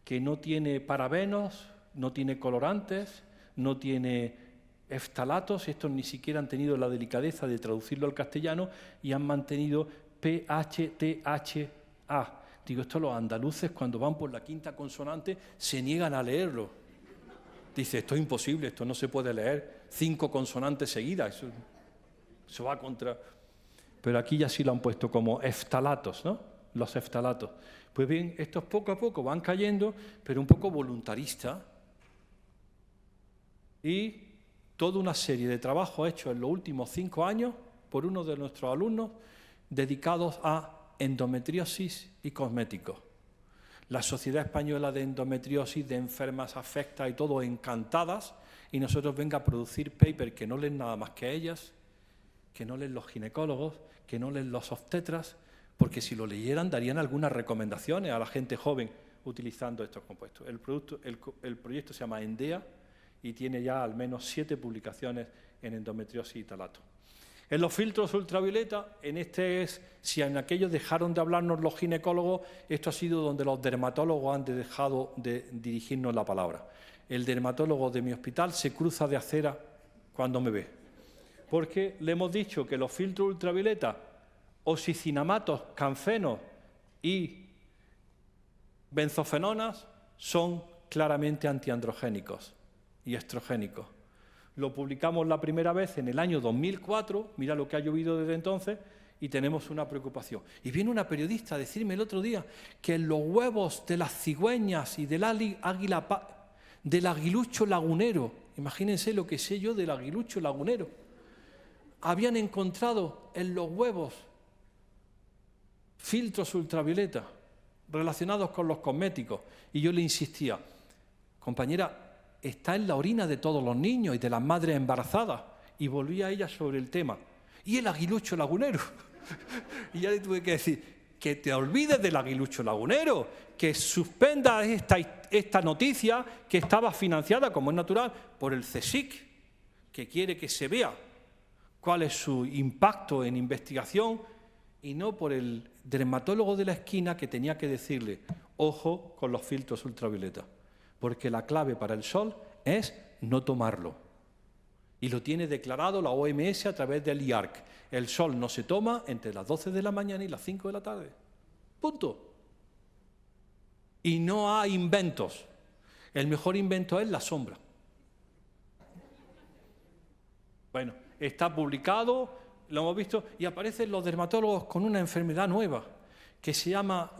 que no tiene parabenos, no tiene colorantes, no tiene ftalatos. Estos ni siquiera han tenido la delicadeza de traducirlo al castellano y han mantenido PHTHA. Digo, esto los andaluces cuando van por la quinta consonante se niegan a leerlo. Dice, esto es imposible, esto no se puede leer 5 consonantes seguidas, eso va contra... Pero aquí ya sí lo han puesto como ftalatos, ¿no? Los ftalatos. Pues bien, estos poco a poco van cayendo, pero un poco voluntarista. y toda una serie de trabajos hechos en los últimos 5 años por uno de nuestros alumnos dedicados a endometriosis y cosméticos. La Sociedad Española de Endometriosis, de enfermas afectas y todo, encantadas, y nosotros venga a producir paper que no leen nada más que ellas, que no leen los ginecólogos, que no leen los obstetras, porque si lo leyeran darían algunas recomendaciones a la gente joven utilizando estos compuestos. El proyecto se llama ENDEA y tiene ya al menos 7 publicaciones en endometriosis y talato. En los filtros ultravioleta, si en aquellos dejaron de hablarnos los ginecólogos, esto ha sido donde los dermatólogos han dejado de dirigirnos la palabra. El dermatólogo de mi hospital se cruza de acera cuando me ve, porque le hemos dicho que los filtros ultravioleta, oxicinamatos, canfenos y benzofenonas son claramente antiandrogénicos y estrogénicos. Lo publicamos la primera vez en el año 2004, mira lo que ha llovido desde entonces, y tenemos una preocupación. Y viene una periodista a decirme el otro día que en los huevos de las cigüeñas y del aguilucho lagunero, imagínense lo que sé yo del aguilucho lagunero, habían encontrado en los huevos filtros ultravioleta relacionados con los cosméticos. Y yo le insistía, compañera, está en la orina de todos los niños y de las madres embarazadas. Y volví a ella sobre el tema. Y el aguilucho lagunero. Y ya le tuve que decir, que te olvides del aguilucho lagunero, que suspenda esta noticia que estaba financiada, como es natural, por el CSIC, que quiere que se vea cuál es su impacto en investigación, y no por el dermatólogo de la esquina que tenía que decirle, ojo con los filtros ultravioleta, porque la clave para el sol es no tomarlo. Y lo tiene declarado la OMS a través del IARC. El sol no se toma entre las 12 de la mañana y las 5 de la tarde. Punto. Y no hay inventos. El mejor invento es la sombra. Bueno, está publicado, lo hemos visto, y aparecen los dermatólogos con una enfermedad nueva que se llama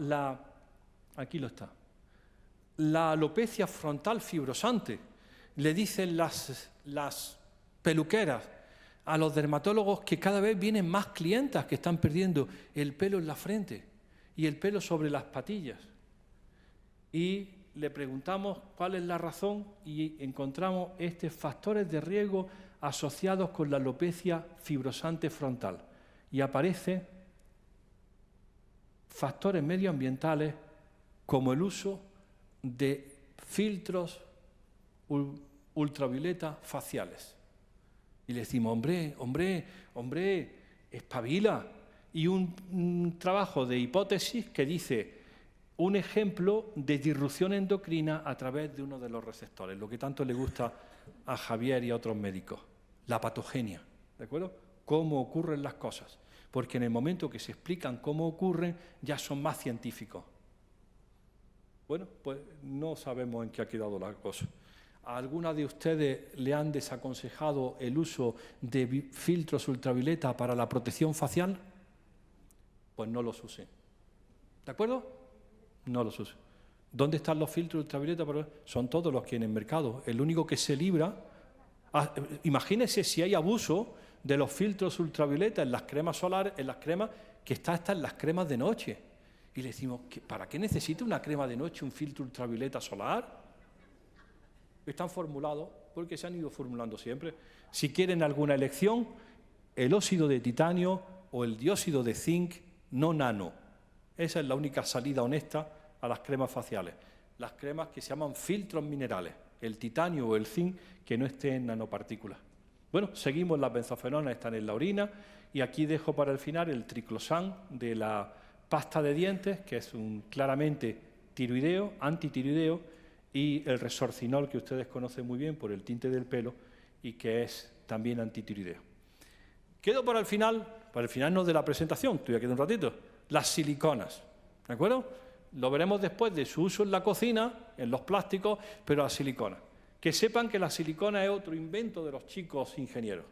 aquí lo está, la alopecia frontal fibrosante. Le dicen las peluqueras a los dermatólogos que cada vez vienen más clientas que están perdiendo el pelo en la frente y el pelo sobre las patillas. Y le preguntamos cuál es la razón y encontramos estos factores de riesgo asociados con la alopecia fibrosante frontal. Y aparecen factores medioambientales como el uso de filtros ultravioleta faciales. Y le decimos, hombre, espabila. Y un trabajo de hipótesis que dice un ejemplo de disrupción endocrina a través de uno de los receptores, lo que tanto le gusta a Javier y a otros médicos, la patogenia, ¿de acuerdo? Cómo ocurren las cosas, porque en el momento que se explican cómo ocurren ya son más científicos. Bueno, pues no sabemos en qué ha quedado la cosa. ¿A alguna de ustedes le han desaconsejado el uso de filtros ultravioleta para la protección facial? Pues no los usen. ¿De acuerdo? No los usen. ¿Dónde están los filtros ultravioleta? Son todos los que hay en el mercado. El único que se libra... imagínense si hay abuso de los filtros ultravioleta en las cremas solares, en las cremas que está hasta en las cremas de noche. Y le decimos, ¿para qué necesita una crema de noche un filtro ultravioleta solar? Están formulados porque se han ido formulando siempre. Si quieren alguna elección, el óxido de titanio o el dióxido de zinc no nano. Esa es la única salida honesta a las cremas faciales. Las cremas que se llaman filtros minerales, el titanio o el zinc que no esté en nanopartículas. Bueno, seguimos, las benzofenonas están en la orina y aquí dejo para el final el triclosan de la pasta de dientes, que es claramente tiroideo, antitiroideo, y el resorcinol, que ustedes conocen muy bien por el tinte del pelo y que es también antitiroideo. Quedo para el final no de la presentación, todavía queda un ratito, las siliconas, ¿de acuerdo? Lo veremos después de su uso en la cocina, en los plásticos, pero las siliconas. Que sepan que la silicona es otro invento de los chicos ingenieros.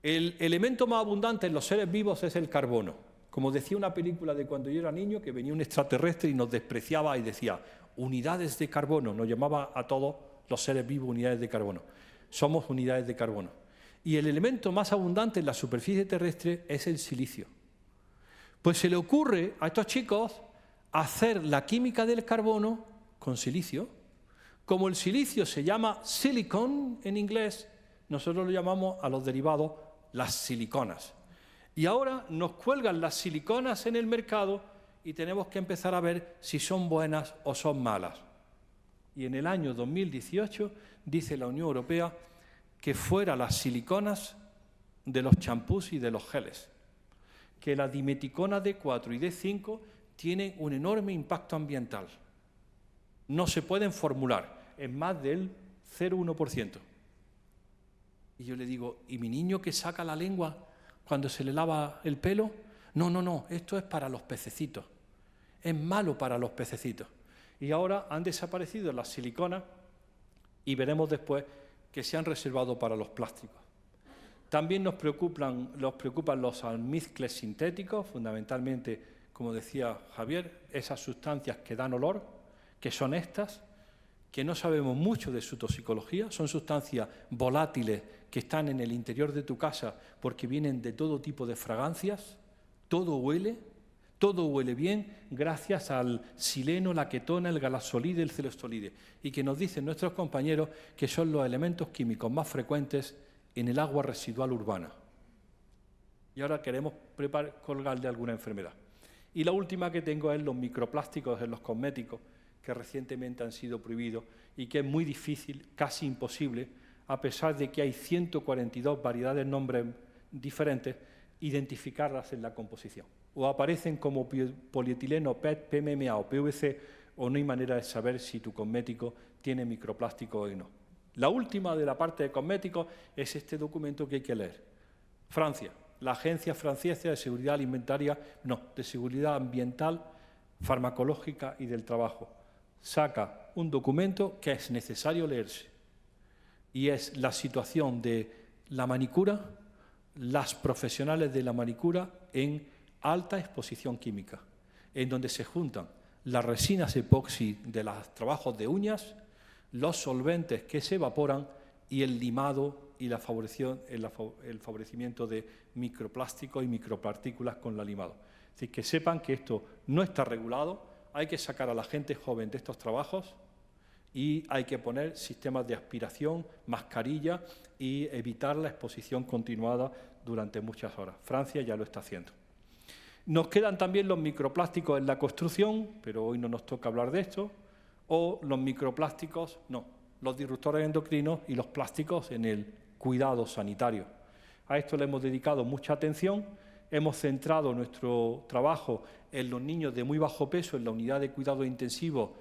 El elemento más abundante en los seres vivos es el carbono. Como decía una película de cuando yo era niño, que venía un extraterrestre y nos despreciaba y decía, unidades de carbono, nos llamaba a todos los seres vivos unidades de carbono. somos unidades de carbono. Y el elemento más abundante en la superficie terrestre es el silicio. Pues se le ocurre a estos chicos hacer la química del carbono con silicio. Como el silicio se llama silicon en inglés, nosotros lo llamamos a los derivados las siliconas. Y ahora nos cuelgan las siliconas en el mercado y tenemos que empezar a ver si son buenas o son malas. Y en el año 2018 dice la Unión Europea que fuera las siliconas de los champús y de los geles, que la dimeticona D4 y D5 tienen un enorme impacto ambiental. No se pueden formular, es más del 0,1%. Y yo le digo, ¿y mi niño que saca la lengua cuando se le lava el pelo? No, esto es para los pececitos. Es malo para los pececitos. Y ahora han desaparecido las siliconas y veremos después que se han reservado para los plásticos. También nos preocupan los almizcles sintéticos, fundamentalmente, como decía Javier, esas sustancias que dan olor, que son estas, que no sabemos mucho de su toxicología, son sustancias volátiles que están en el interior de tu casa porque vienen de todo tipo de fragancias, todo huele bien gracias al sileno, la ketona, el galazolide, el celestolide, y que nos dicen nuestros compañeros que son los elementos químicos más frecuentes en el agua residual urbana. Y ahora queremos colgarle alguna enfermedad. Y la última que tengo es los microplásticos en los cosméticos, que recientemente han sido prohibidos y que es muy difícil, casi imposible, a pesar de que hay 142 variedades de nombres diferentes, identificarlas en la composición. O aparecen como polietileno, PET, PMMA o PVC, o no hay manera de saber si tu cosmético tiene microplástico o no. La última de la parte de cosméticos es este documento que hay que leer. Francia, la Agencia Francesa de Seguridad Alimentaria, de Seguridad Ambiental, Farmacológica y del Trabajo, saca un documento que es necesario leerse. Y es la situación de la manicura, las profesionales de la manicura en alta exposición química, en donde se juntan las resinas epoxi de los trabajos de uñas, los solventes que se evaporan y el limado y el favorecimiento de microplásticos y micropartículas con la limado. Es decir, que sepan que esto no está regulado, hay que sacar a la gente joven de estos trabajos y hay que poner sistemas de aspiración, mascarilla y evitar la exposición continuada durante muchas horas. Francia ya lo está haciendo. Nos quedan también los microplásticos en la construcción, pero hoy no nos toca hablar de esto, o los microplásticos, los disruptores endocrinos y los plásticos en el cuidado sanitario. A esto le hemos dedicado mucha atención, hemos centrado nuestro trabajo en los niños de muy bajo peso en la unidad de cuidado intensivo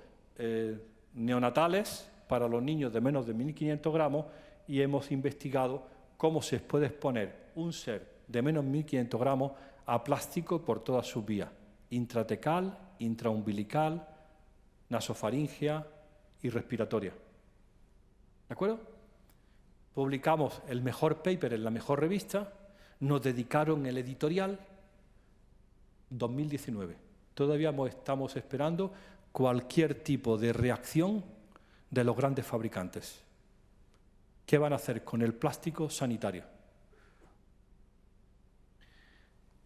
neonatales para los niños de menos de 1.500 gramos y hemos investigado cómo se puede exponer un ser de menos de 1.500 gramos a plástico por todas sus vías, intratecal, intraumbilical, nasofaringea y respiratoria. ¿De acuerdo? Publicamos el mejor paper en la mejor revista, nos dedicaron el editorial 2019. Todavía estamos esperando cualquier tipo de reacción de los grandes fabricantes. ¿Qué van a hacer con el plástico sanitario?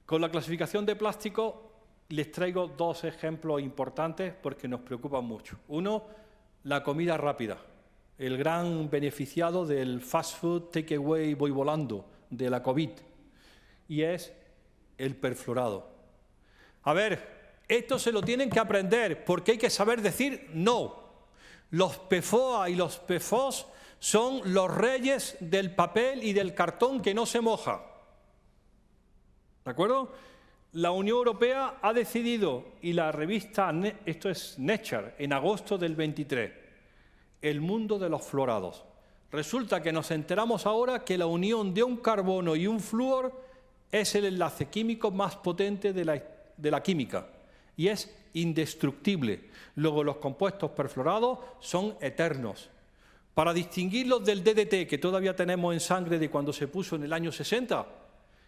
Con la clasificación de plástico les traigo dos ejemplos importantes porque nos preocupan mucho. Uno, la comida rápida, el gran beneficiado del fast food, takeaway, voy volando, de la COVID, y es el perfluorado. A ver, esto se lo tienen que aprender porque hay que saber decir no. Los PFOA y los PFOS son los reyes del papel y del cartón que no se moja. ¿De acuerdo? La Unión Europea ha decidido, y la revista, esto es Nature, en agosto del 23, el mundo de los fluorados. Resulta que nos enteramos ahora que la unión de un carbono y un flúor es el enlace químico más potente de la química y es indestructible. Luego los compuestos perfluorados son eternos. Para distinguirlos del DDT, que todavía tenemos en sangre de cuando se puso en el año 60,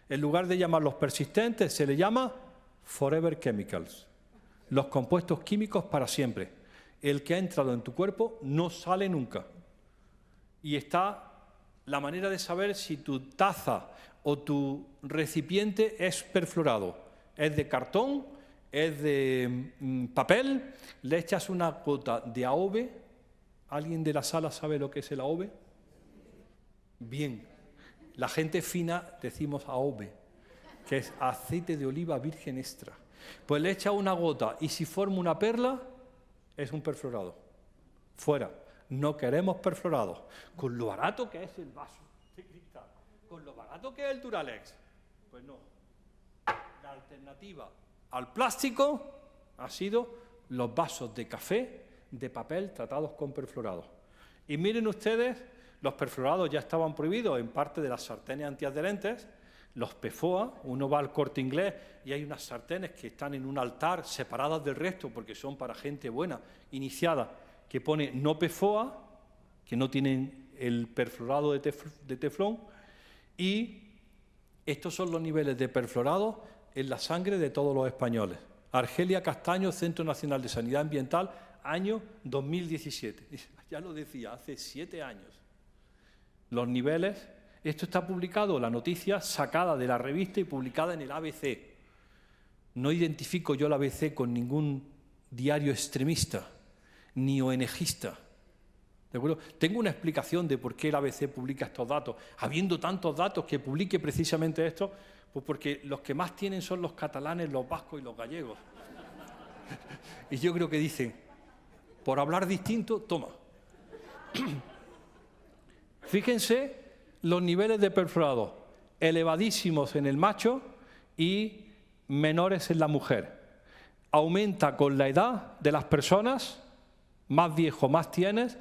en lugar de llamarlos persistentes, se le llama forever chemicals, los compuestos químicos para siempre. El que ha entrado en tu cuerpo no sale nunca y está la manera de saber si tu taza o tu recipiente es perfluorado. Es de cartón, es de papel, le echas una gota de AOVE. ¿Alguien de la sala sabe lo que es el AOVE? Bien. La gente fina decimos AOVE, que es aceite de oliva virgen extra. Pues le echa una gota y si forma una perla, es un perfluorado. Fuera. No queremos perfluorados. Con lo barato que es el vaso de cristal, con lo barato que es el Duralex, pues no. La alternativa al plástico ha sido los vasos de café de papel tratados con perfluorados. Y miren ustedes, los perfluorados ya estaban prohibidos en parte de las sartenes antiadherentes. Los PFOA, uno va al Corte Inglés y hay unas sartenes que están en un altar separadas del resto porque son para gente buena, iniciada, que pone no PFOA, que no tienen el perfluorado de teflón, y estos son los niveles de perfluorado en la sangre de todos los españoles. Argelia Castaño, Centro Nacional de Sanidad Ambiental, año 2017. Ya lo decía, hace 7 años. Los niveles, esto está publicado, la noticia sacada de la revista y publicada en el ABC. No identifico yo el ABC con ningún diario extremista ni ONGista. ¿De acuerdo? Tengo una explicación de por qué el ABC publica estos datos. Habiendo tantos datos que publique precisamente esto, pues porque los que más tienen son los catalanes, los vascos y los gallegos. Y yo creo que dicen, por hablar distinto, toma. Fíjense los niveles de perfluorado, elevadísimos en el macho y menores en la mujer. Aumenta con la edad de las personas, más viejo más tienes,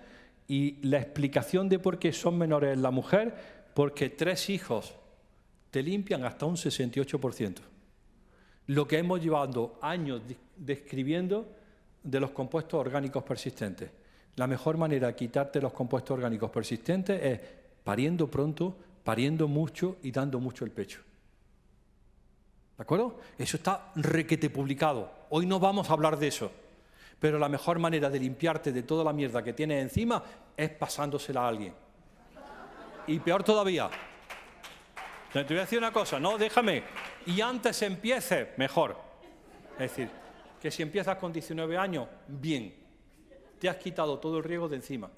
y la explicación de por qué son menores en la mujer, porque 3 hijos te limpian hasta un 68%. Lo que hemos llevado años describiendo de los compuestos orgánicos persistentes. La mejor manera de quitarte los compuestos orgánicos persistentes es pariendo pronto, pariendo mucho y dando mucho el pecho. ¿De acuerdo? Eso está requete publicado. Hoy no vamos a hablar de eso. Pero la mejor manera de limpiarte de toda la mierda que tienes encima es pasándosela a alguien. Y peor todavía. Te voy a decir una cosa, no, déjame. Y antes empieces, mejor. Es decir, que si empiezas con 19 años, bien. Te has quitado todo el riesgo de encima.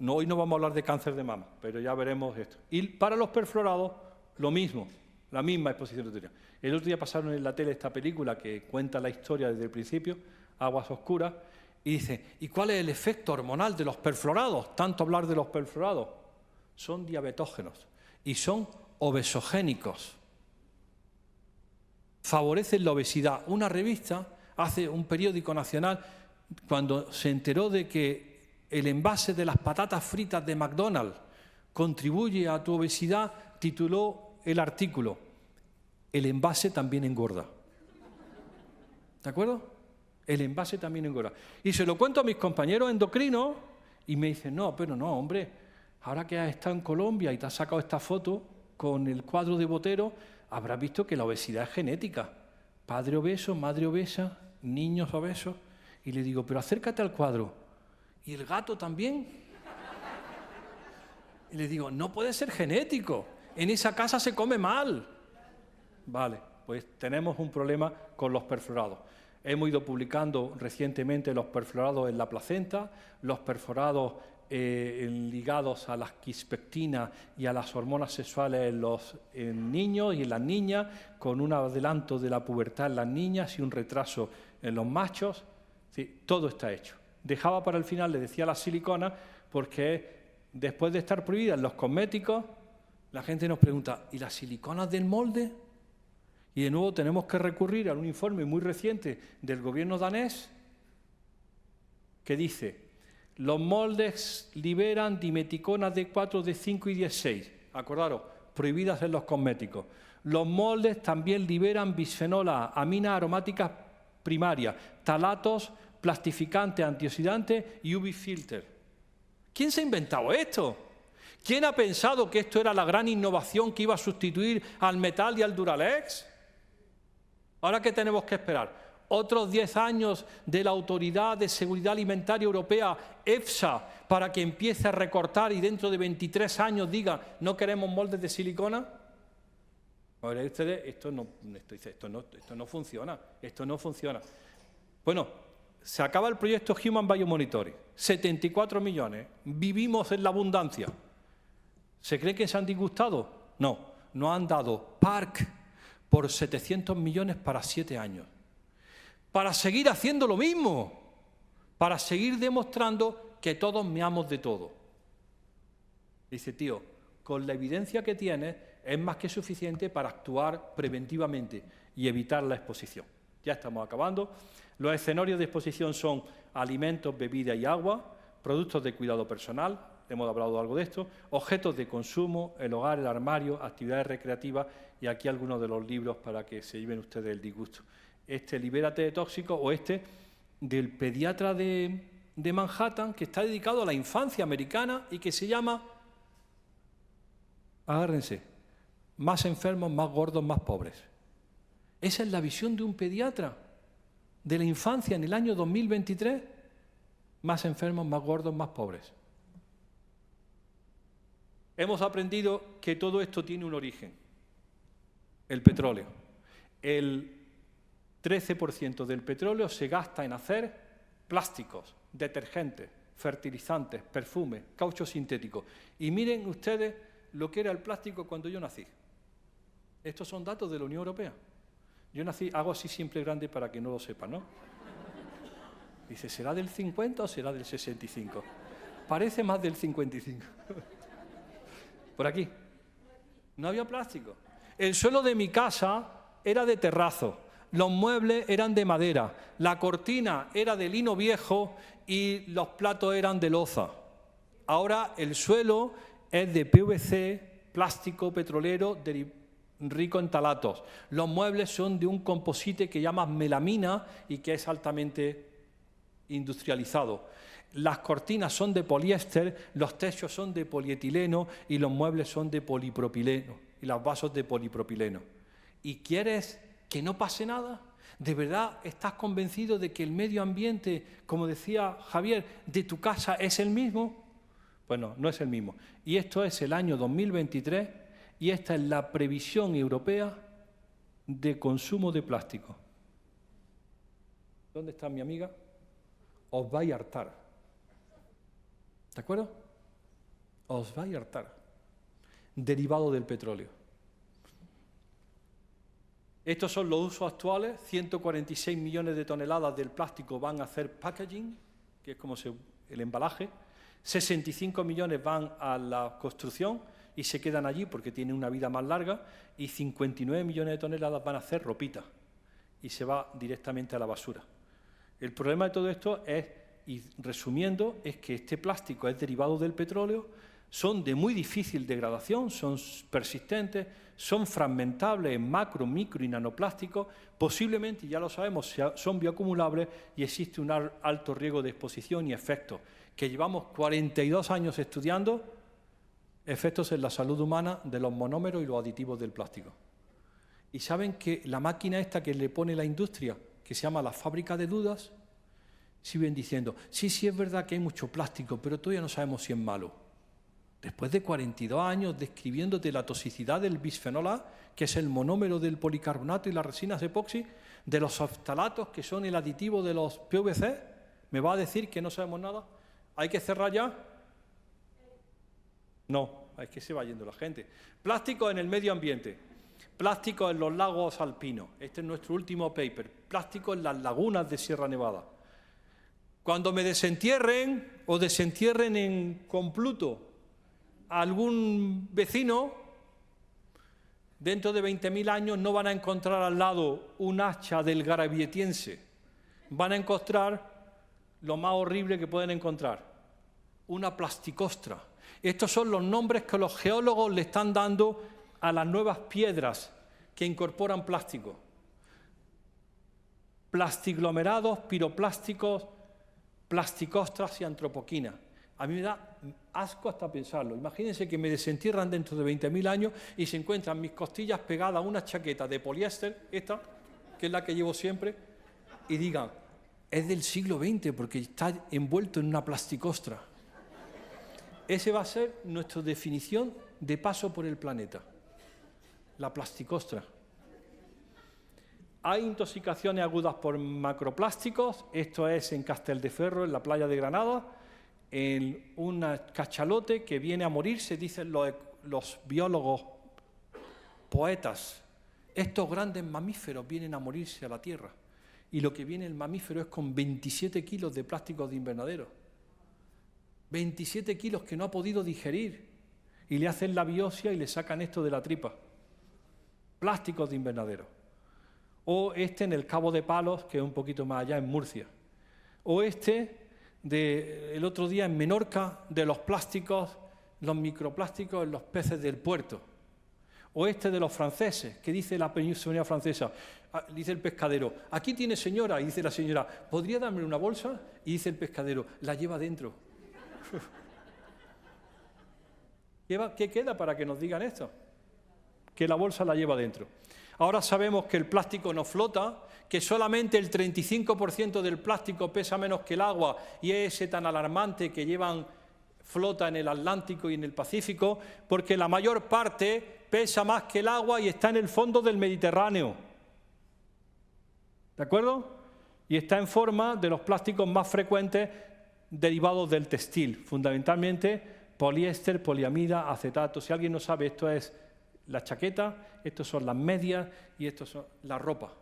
No, hoy no vamos a hablar de cáncer de mama, pero ya veremos esto. Y para los perfluorados, lo mismo, la misma exposición de teoría. El otro día pasaron en la tele esta película que cuenta la historia desde el principio, Aguas Oscuras, y dice, ¿y cuál es el efecto hormonal de los perfluorados? Tanto hablar de los perfluorados. Son diabetógenos y son obesogénicos. Favorecen la obesidad. Una revista, hace un periódico nacional, cuando se enteró de que el envase de las patatas fritas de McDonald's contribuye a tu obesidad, tituló el artículo, el envase también engorda. ¿De acuerdo? El envase también engorda. Y se lo cuento a mis compañeros endocrinos y me dicen, no, pero no, hombre, ahora que has estado en Colombia y te has sacado esta foto con el cuadro de Botero, habrás visto que la obesidad es genética. Padre obeso, madre obesa, niños obesos. Y le digo, pero acércate al cuadro. ¿Y el gato también? Y le digo, no puede ser genético. En esa casa se come mal. Vale, pues tenemos un problema con los perfluorados. Hemos ido publicando recientemente los perfluorados en la placenta, los perfluorados ligados a las quispectina y a las hormonas sexuales en niños y en las niñas, con un adelanto de la pubertad en las niñas y un retraso en los machos. Sí, todo está hecho. Dejaba para el final, le decía la silicona, porque después de estar prohibida en los cosméticos, la gente nos pregunta, ¿y las siliconas del molde? Y de nuevo tenemos que recurrir a un informe muy reciente del gobierno danés que dice, los moldes liberan dimeticonas D4, D5 y D6. Acordaros, prohibidas en los cosméticos. Los moldes también liberan bisfenol A, aminas aromáticas primarias, talatos, plastificantes, antioxidantes y UV filter. ¿Quién se ha inventado esto? ¿Quién ha pensado que esto era la gran innovación que iba a sustituir al metal y al Duralex? ¿Ahora qué tenemos que esperar? otros 10 años de la Autoridad de Seguridad Alimentaria Europea, EFSA, para que empiece a recortar y dentro de 23 años diga no queremos moldes de silicona. Ahora ustedes, esto no funciona, esto no funciona. Bueno, se acaba el proyecto Human Biomonitoring, 74 millones, vivimos en la abundancia. ¿Se cree que se han disgustado? No, nos han dado PARC por 700 millones para 7 años. Para seguir haciendo lo mismo, para seguir demostrando que todos meamos de todo. Dice, tío, con la evidencia que tienes es más que suficiente para actuar preventivamente y evitar la exposición. Ya estamos acabando. Los escenarios de exposición son alimentos, bebidas y agua, productos de cuidado personal, hemos hablado algo de esto, objetos de consumo, el hogar, el armario, actividades recreativas y aquí algunos de los libros para que se lleven ustedes el disgusto. Este, Libérate de tóxicos, o este del pediatra de Manhattan, que está dedicado a la infancia americana y que se llama, agárrense, más enfermos, más gordos, más pobres. Esa es la visión de un pediatra de la infancia en el año 2023, más enfermos, más gordos, más pobres. Hemos aprendido que todo esto tiene un origen, el petróleo. El 13% del petróleo se gasta en hacer plásticos, detergentes, fertilizantes, perfumes, caucho sintético. Y miren ustedes lo que era el plástico cuando yo nací. Estos son datos de la Unión Europea. Yo nací, hago así siempre grande para que no lo sepan, ¿no? Dice, ¿será del 50 o será del 65? Parece más del 55. Por aquí. No había plástico. El suelo de mi casa era de terrazo. Los muebles eran de madera. La cortina era de lino viejo y los platos eran de loza. Ahora el suelo es de PVC, plástico petrolero rico en talatos. Los muebles son de un composite que llamas melamina y que es altamente industrializado. Las cortinas son de poliéster, los techos son de polietileno y los muebles son de polipropileno y los vasos de polipropileno. ¿Y quieres que no pase nada? ¿De verdad estás convencido de que el medio ambiente, como decía Javier, de tu casa es el mismo? Bueno, no es el mismo. Y esto es el año 2023 y esta es la previsión europea de consumo de plástico. ¿Dónde está mi amiga? Os vais a hartar. ¿De acuerdo? Os vais a hartar. Derivado del petróleo. Estos son los usos actuales. 146 millones de toneladas del plástico van a hacer packaging, que es como el embalaje. 65 millones van a la construcción y se quedan allí porque tienen una vida más larga. Y 59 millones de toneladas van a hacer ropita y se va directamente a la basura. El problema de todo esto es, y resumiendo, es que este plástico es derivado del petróleo, son de muy difícil degradación, son persistentes, son fragmentables en macro, micro y nanoplásticos, posiblemente, ya lo sabemos, son bioacumulables y existe un alto riesgo de exposición y efectos, que llevamos 42 años estudiando, efectos en la salud humana de los monómeros y los aditivos del plástico. Y saben que la máquina esta que le pone la industria, que se llama la fábrica de dudas, siguen diciendo, sí, es verdad que hay mucho plástico, pero todavía no sabemos si es malo. Después de 42 años describiéndote la toxicidad del bisfenol A, que es el monómero del policarbonato y las resinas epoxi, de los oftalatos, que son el aditivo de los PVC, ¿me va a decir que no sabemos nada? ¿Hay que cerrar ya? No, es que se va yendo la gente. Plástico en el medio ambiente. Plástico en los lagos alpinos. Este es nuestro último paper. Plástico en las lagunas de Sierra Nevada. Cuando me desentierren o desentierren en Compluto a algún vecino, dentro de 20.000 años no van a encontrar al lado un hacha del garabietiense. Van a encontrar lo más horrible que pueden encontrar, una plasticostra. Estos son los nombres que los geólogos le están dando a las nuevas piedras que incorporan plástico. Plastiglomerados, piroplásticos, plasticostras y antropoquina. A mí me da asco hasta pensarlo. Imagínense que me desentierran dentro de 20.000 años y se encuentran mis costillas pegadas a una chaqueta de poliéster, esta, que es la que llevo siempre, y digan, es del siglo XX porque está envuelto en una plasticostra. Esa va a ser nuestra definición de paso por el planeta, la plasticostra. Hay intoxicaciones agudas por macroplásticos, esto es en Castelldefels, en la playa de Granada, en un cachalote que viene a morirse, dicen los biólogos, poetas, estos grandes mamíferos vienen a morirse a la Tierra y lo que viene el mamífero es con 27 kilos de plásticos de invernadero. 27 kilos que no ha podido digerir y le hacen la biopsia y le sacan esto de la tripa. Plásticos de invernadero. O este en el Cabo de Palos, que es un poquito más allá en Murcia. O este el otro día en Menorca, de los plásticos, los microplásticos en los peces del puerto. O este de los franceses, que dice la península francesa, dice el pescadero, aquí tiene señora, y dice la señora, ¿podría darme una bolsa? Y dice el pescadero, la lleva dentro. ¿Qué queda para que nos digan esto? Que la bolsa la lleva dentro. Ahora sabemos que el plástico no flota, que solamente el 35% del plástico pesa menos que el agua y es ese tan alarmante que flota en el Atlántico y en el Pacífico, porque la mayor parte pesa más que el agua y está en el fondo del Mediterráneo. ¿De acuerdo? Y está en forma de los plásticos más frecuentes derivados del textil, fundamentalmente poliéster, poliamida, acetato. Si alguien no sabe, esto es la chaqueta, estos son las medias y esto son la ropa.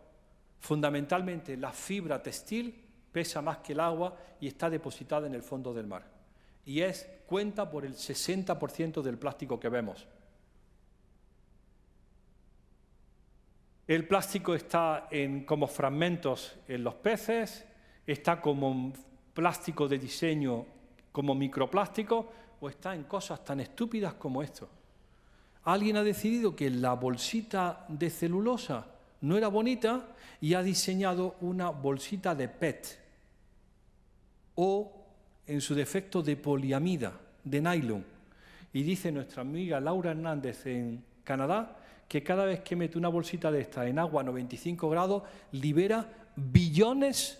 Fundamentalmente la fibra textil pesa más que el agua y está depositada en el fondo del mar. Y cuenta por el 60% del plástico que vemos. El plástico está como fragmentos en los peces, está como plástico de diseño, como microplástico, o está en cosas tan estúpidas como esto. Alguien ha decidido que la bolsita de celulosa no era bonita y ha diseñado una bolsita de PET o, en su defecto, de poliamida, de nylon. Y dice nuestra amiga Laura Hernández en Canadá que cada vez que mete una bolsita de esta en agua a 95 grados libera billones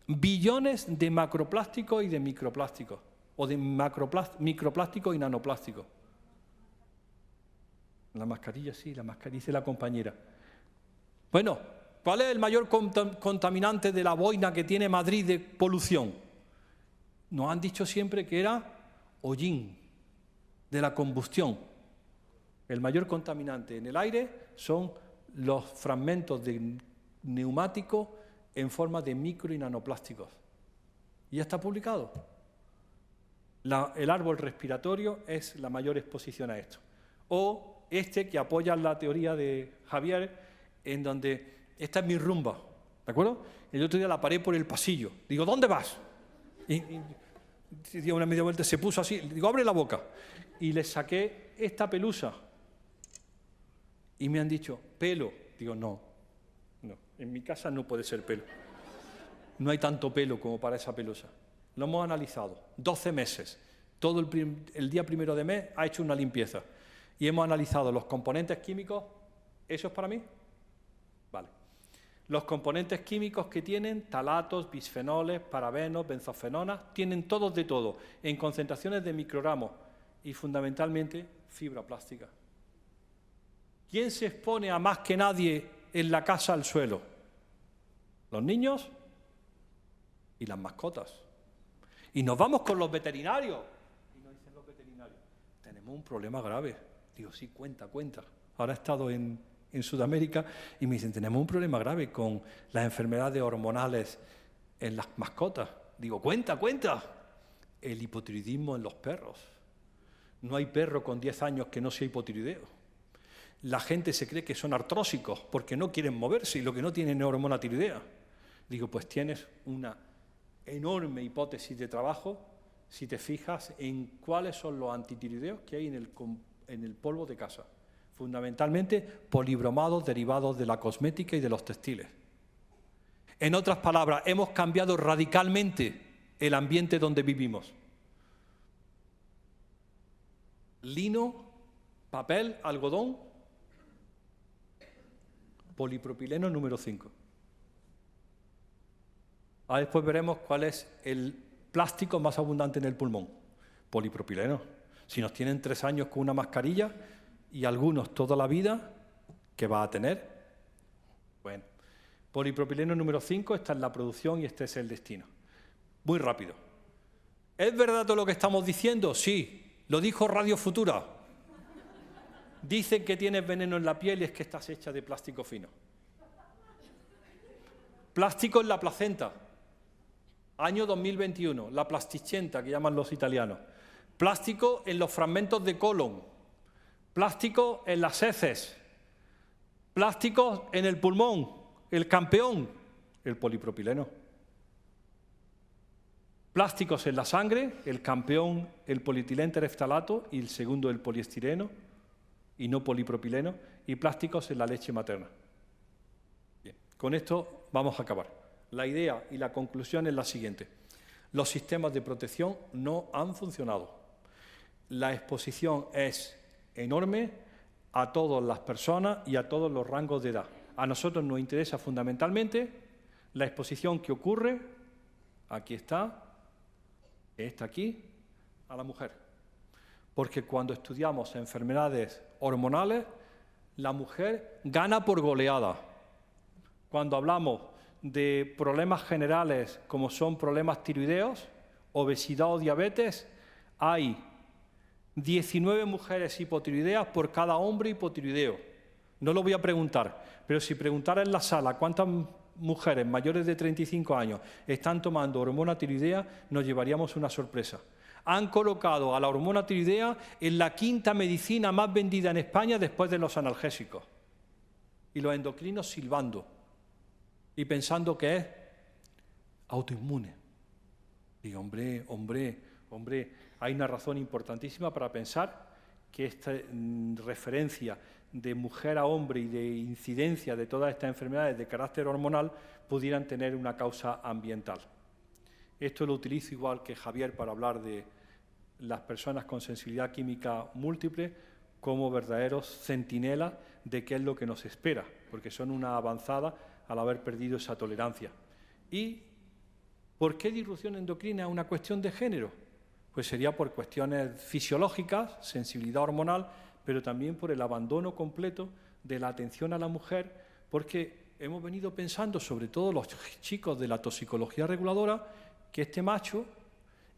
de macroplásticos y de microplásticos, o de microplásticos y nanoplásticos. La mascarilla, sí, la mascarilla, dice la compañera. Bueno, ¿cuál es el mayor contaminante de la boina que tiene Madrid de polución? Nos han dicho siempre que era hollín, de la combustión. El mayor contaminante en el aire son los fragmentos de neumáticos en forma de micro y nanoplásticos. Y ya está publicado. El árbol respiratorio es la mayor exposición a esto. O que apoya la teoría de Javier, en donde esta es mi rumba, ¿de acuerdo? El otro día la paré por el pasillo. Digo, ¿dónde vas? Y dio una media vuelta, se puso así. Digo, abre la boca. Y le saqué esta pelusa. Y me han dicho, pelo. Digo, no, en mi casa no puede ser pelo. No hay tanto pelo como para esa pelusa. Lo hemos analizado, 12 meses. Todo el día 1 de mes ha hecho una limpieza. Y hemos analizado los componentes químicos. ¿Eso es para mí? Vale. Los componentes químicos que tienen, talatos, bisfenoles, parabenos, benzofenonas, tienen todos de todo, en concentraciones de microgramos y fundamentalmente fibra plástica. ¿Quién se expone a más que nadie en la casa al suelo? Los niños y las mascotas. Y nos vamos con los veterinarios. Y nos dicen los veterinarios, tenemos un problema grave. Digo, sí, cuenta. Ahora he estado en Sudamérica y me dicen, tenemos un problema grave con las enfermedades hormonales en las mascotas. Digo, cuenta. El hipotiroidismo en los perros. No hay perro con 10 años que no sea hipotiroideo. La gente se cree que son artrósicos porque no quieren moverse y lo que no tienen es hormona tiroidea. Digo, pues tienes una enorme hipótesis de trabajo si te fijas en cuáles son los antitiroideos que hay en el polvo de casa. Fundamentalmente polibromados derivados de la cosmética y de los textiles. En otras palabras, hemos cambiado radicalmente el ambiente donde vivimos. Lino, papel, algodón, polipropileno número 5. Ahora después veremos cuál es el plástico más abundante en el pulmón. Polipropileno. Si nos tienen 3 años con una mascarilla y algunos toda la vida, ¿qué va a tener? Bueno, polipropileno número 5, esta es la producción y este es el destino. Muy rápido. ¿Es verdad todo lo que estamos diciendo? Sí, lo dijo Radio Futura. Dicen que tienes veneno en la piel y es que estás hecha de plástico fino. Plástico en la placenta. Año 2021, la plasticenta, que llaman los italianos. Plástico en los fragmentos de colon. Plástico en las heces. Plástico en el pulmón. El campeón, el polipropileno. Plásticos en la sangre, el campeón, el polietilén-tereftalato y el segundo, el poliestireno y no polipropileno. Y plásticos en la leche materna. Bien, con esto vamos a acabar. La idea y la conclusión es la siguiente. Los sistemas de protección no han funcionado. La exposición es enorme a todas las personas y a todos los rangos de edad. A nosotros nos interesa fundamentalmente la exposición que ocurre, aquí está aquí, a la mujer. Porque cuando estudiamos enfermedades hormonales, la mujer gana por goleada. Cuando hablamos de problemas generales como son problemas tiroideos, obesidad o diabetes, hay 19 mujeres hipotiroideas por cada hombre hipotiroideo. No lo voy a preguntar, pero si preguntara en la sala cuántas mujeres mayores de 35 años están tomando hormona tiroidea, nos llevaríamos una sorpresa. Han colocado a la hormona tiroidea en la 5ª medicina más vendida en España después de los analgésicos. Y los endocrinos silbando y pensando que es autoinmune. Y hombre, hay una razón importantísima para pensar que esta referencia de mujer a hombre y de incidencia de todas estas enfermedades de carácter hormonal pudieran tener una causa ambiental. Esto lo utilizo igual que Javier para hablar de las personas con sensibilidad química múltiple como verdaderos centinelas de qué es lo que nos espera, porque son una avanzada al haber perdido esa tolerancia. ¿Y por qué disrupción endocrina es una cuestión de género? Pues sería por cuestiones fisiológicas, sensibilidad hormonal, pero también por el abandono completo de la atención a la mujer, porque hemos venido pensando, sobre todo los chicos de la toxicología reguladora, que este macho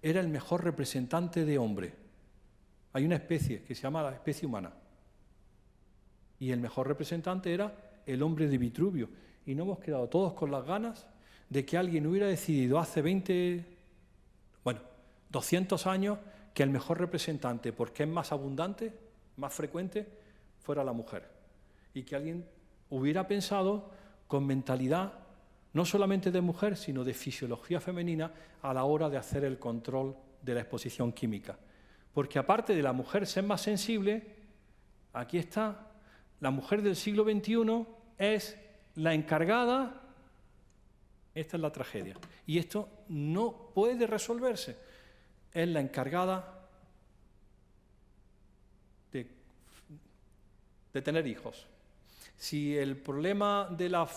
era el mejor representante de hombre. Hay una especie que se llama la especie humana, y el mejor representante era el hombre de Vitruvio. Y nos hemos quedado todos con las ganas de que alguien hubiera decidido hace 200 años que el mejor representante, porque es más abundante, más frecuente, fuera la mujer. Y que alguien hubiera pensado con mentalidad, no solamente de mujer, sino de fisiología femenina a la hora de hacer el control de la exposición química. Porque aparte de la mujer ser más sensible, aquí está, la mujer del siglo XXI es la encargada, esta es la tragedia, y esto no puede resolverse, es la encargada de tener hijos. Si el problema de la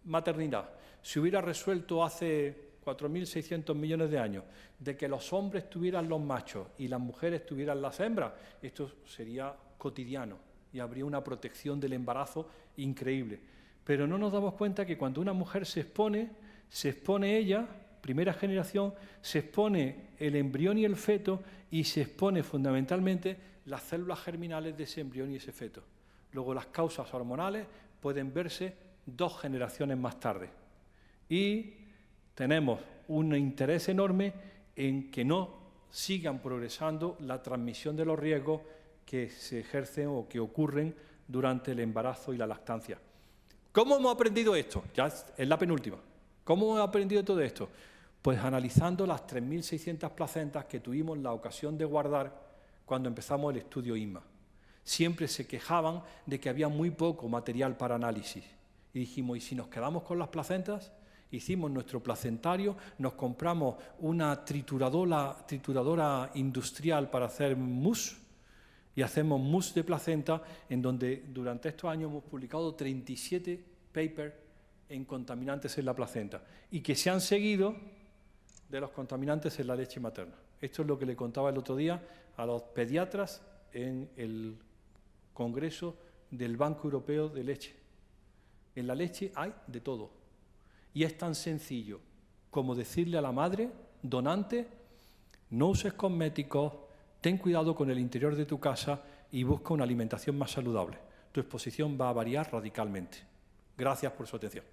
maternidad se hubiera resuelto hace 4.600 millones de años, de que los hombres tuvieran los machos y las mujeres tuvieran las hembras, esto sería cotidiano y habría una protección del embarazo increíble. Pero no nos damos cuenta que cuando una mujer se expone ella, primera generación, se expone el embrión y el feto y se expone fundamentalmente las células germinales de ese embrión y ese feto. Luego las causas hormonales pueden verse 2 generaciones más tarde. Y tenemos un interés enorme en que no sigan progresando la transmisión de los riesgos que se ejercen o que ocurren durante el embarazo y la lactancia. ¿Cómo hemos aprendido esto? Ya es la penúltima. ¿Cómo hemos aprendido todo esto? Pues analizando las 3.600 placentas que tuvimos la ocasión de guardar cuando empezamos el estudio INMA. Siempre se quejaban de que había muy poco material para análisis. Y dijimos, ¿y si nos quedamos con las placentas? Hicimos nuestro placentario, nos compramos una trituradora industrial para hacer mousse y hacemos mousse de placenta, en donde durante estos años hemos publicado 37 papers en contaminantes en la placenta y que se han seguido de los contaminantes en la leche materna. Esto es lo que le contaba el otro día a los pediatras en el Congreso del Banco Europeo de Leche. En la leche hay de todo. Y es tan sencillo como decirle a la madre donante: no uses cosméticos, ten cuidado con el interior de tu casa y busca una alimentación más saludable. Tu exposición va a variar radicalmente. Gracias por su atención.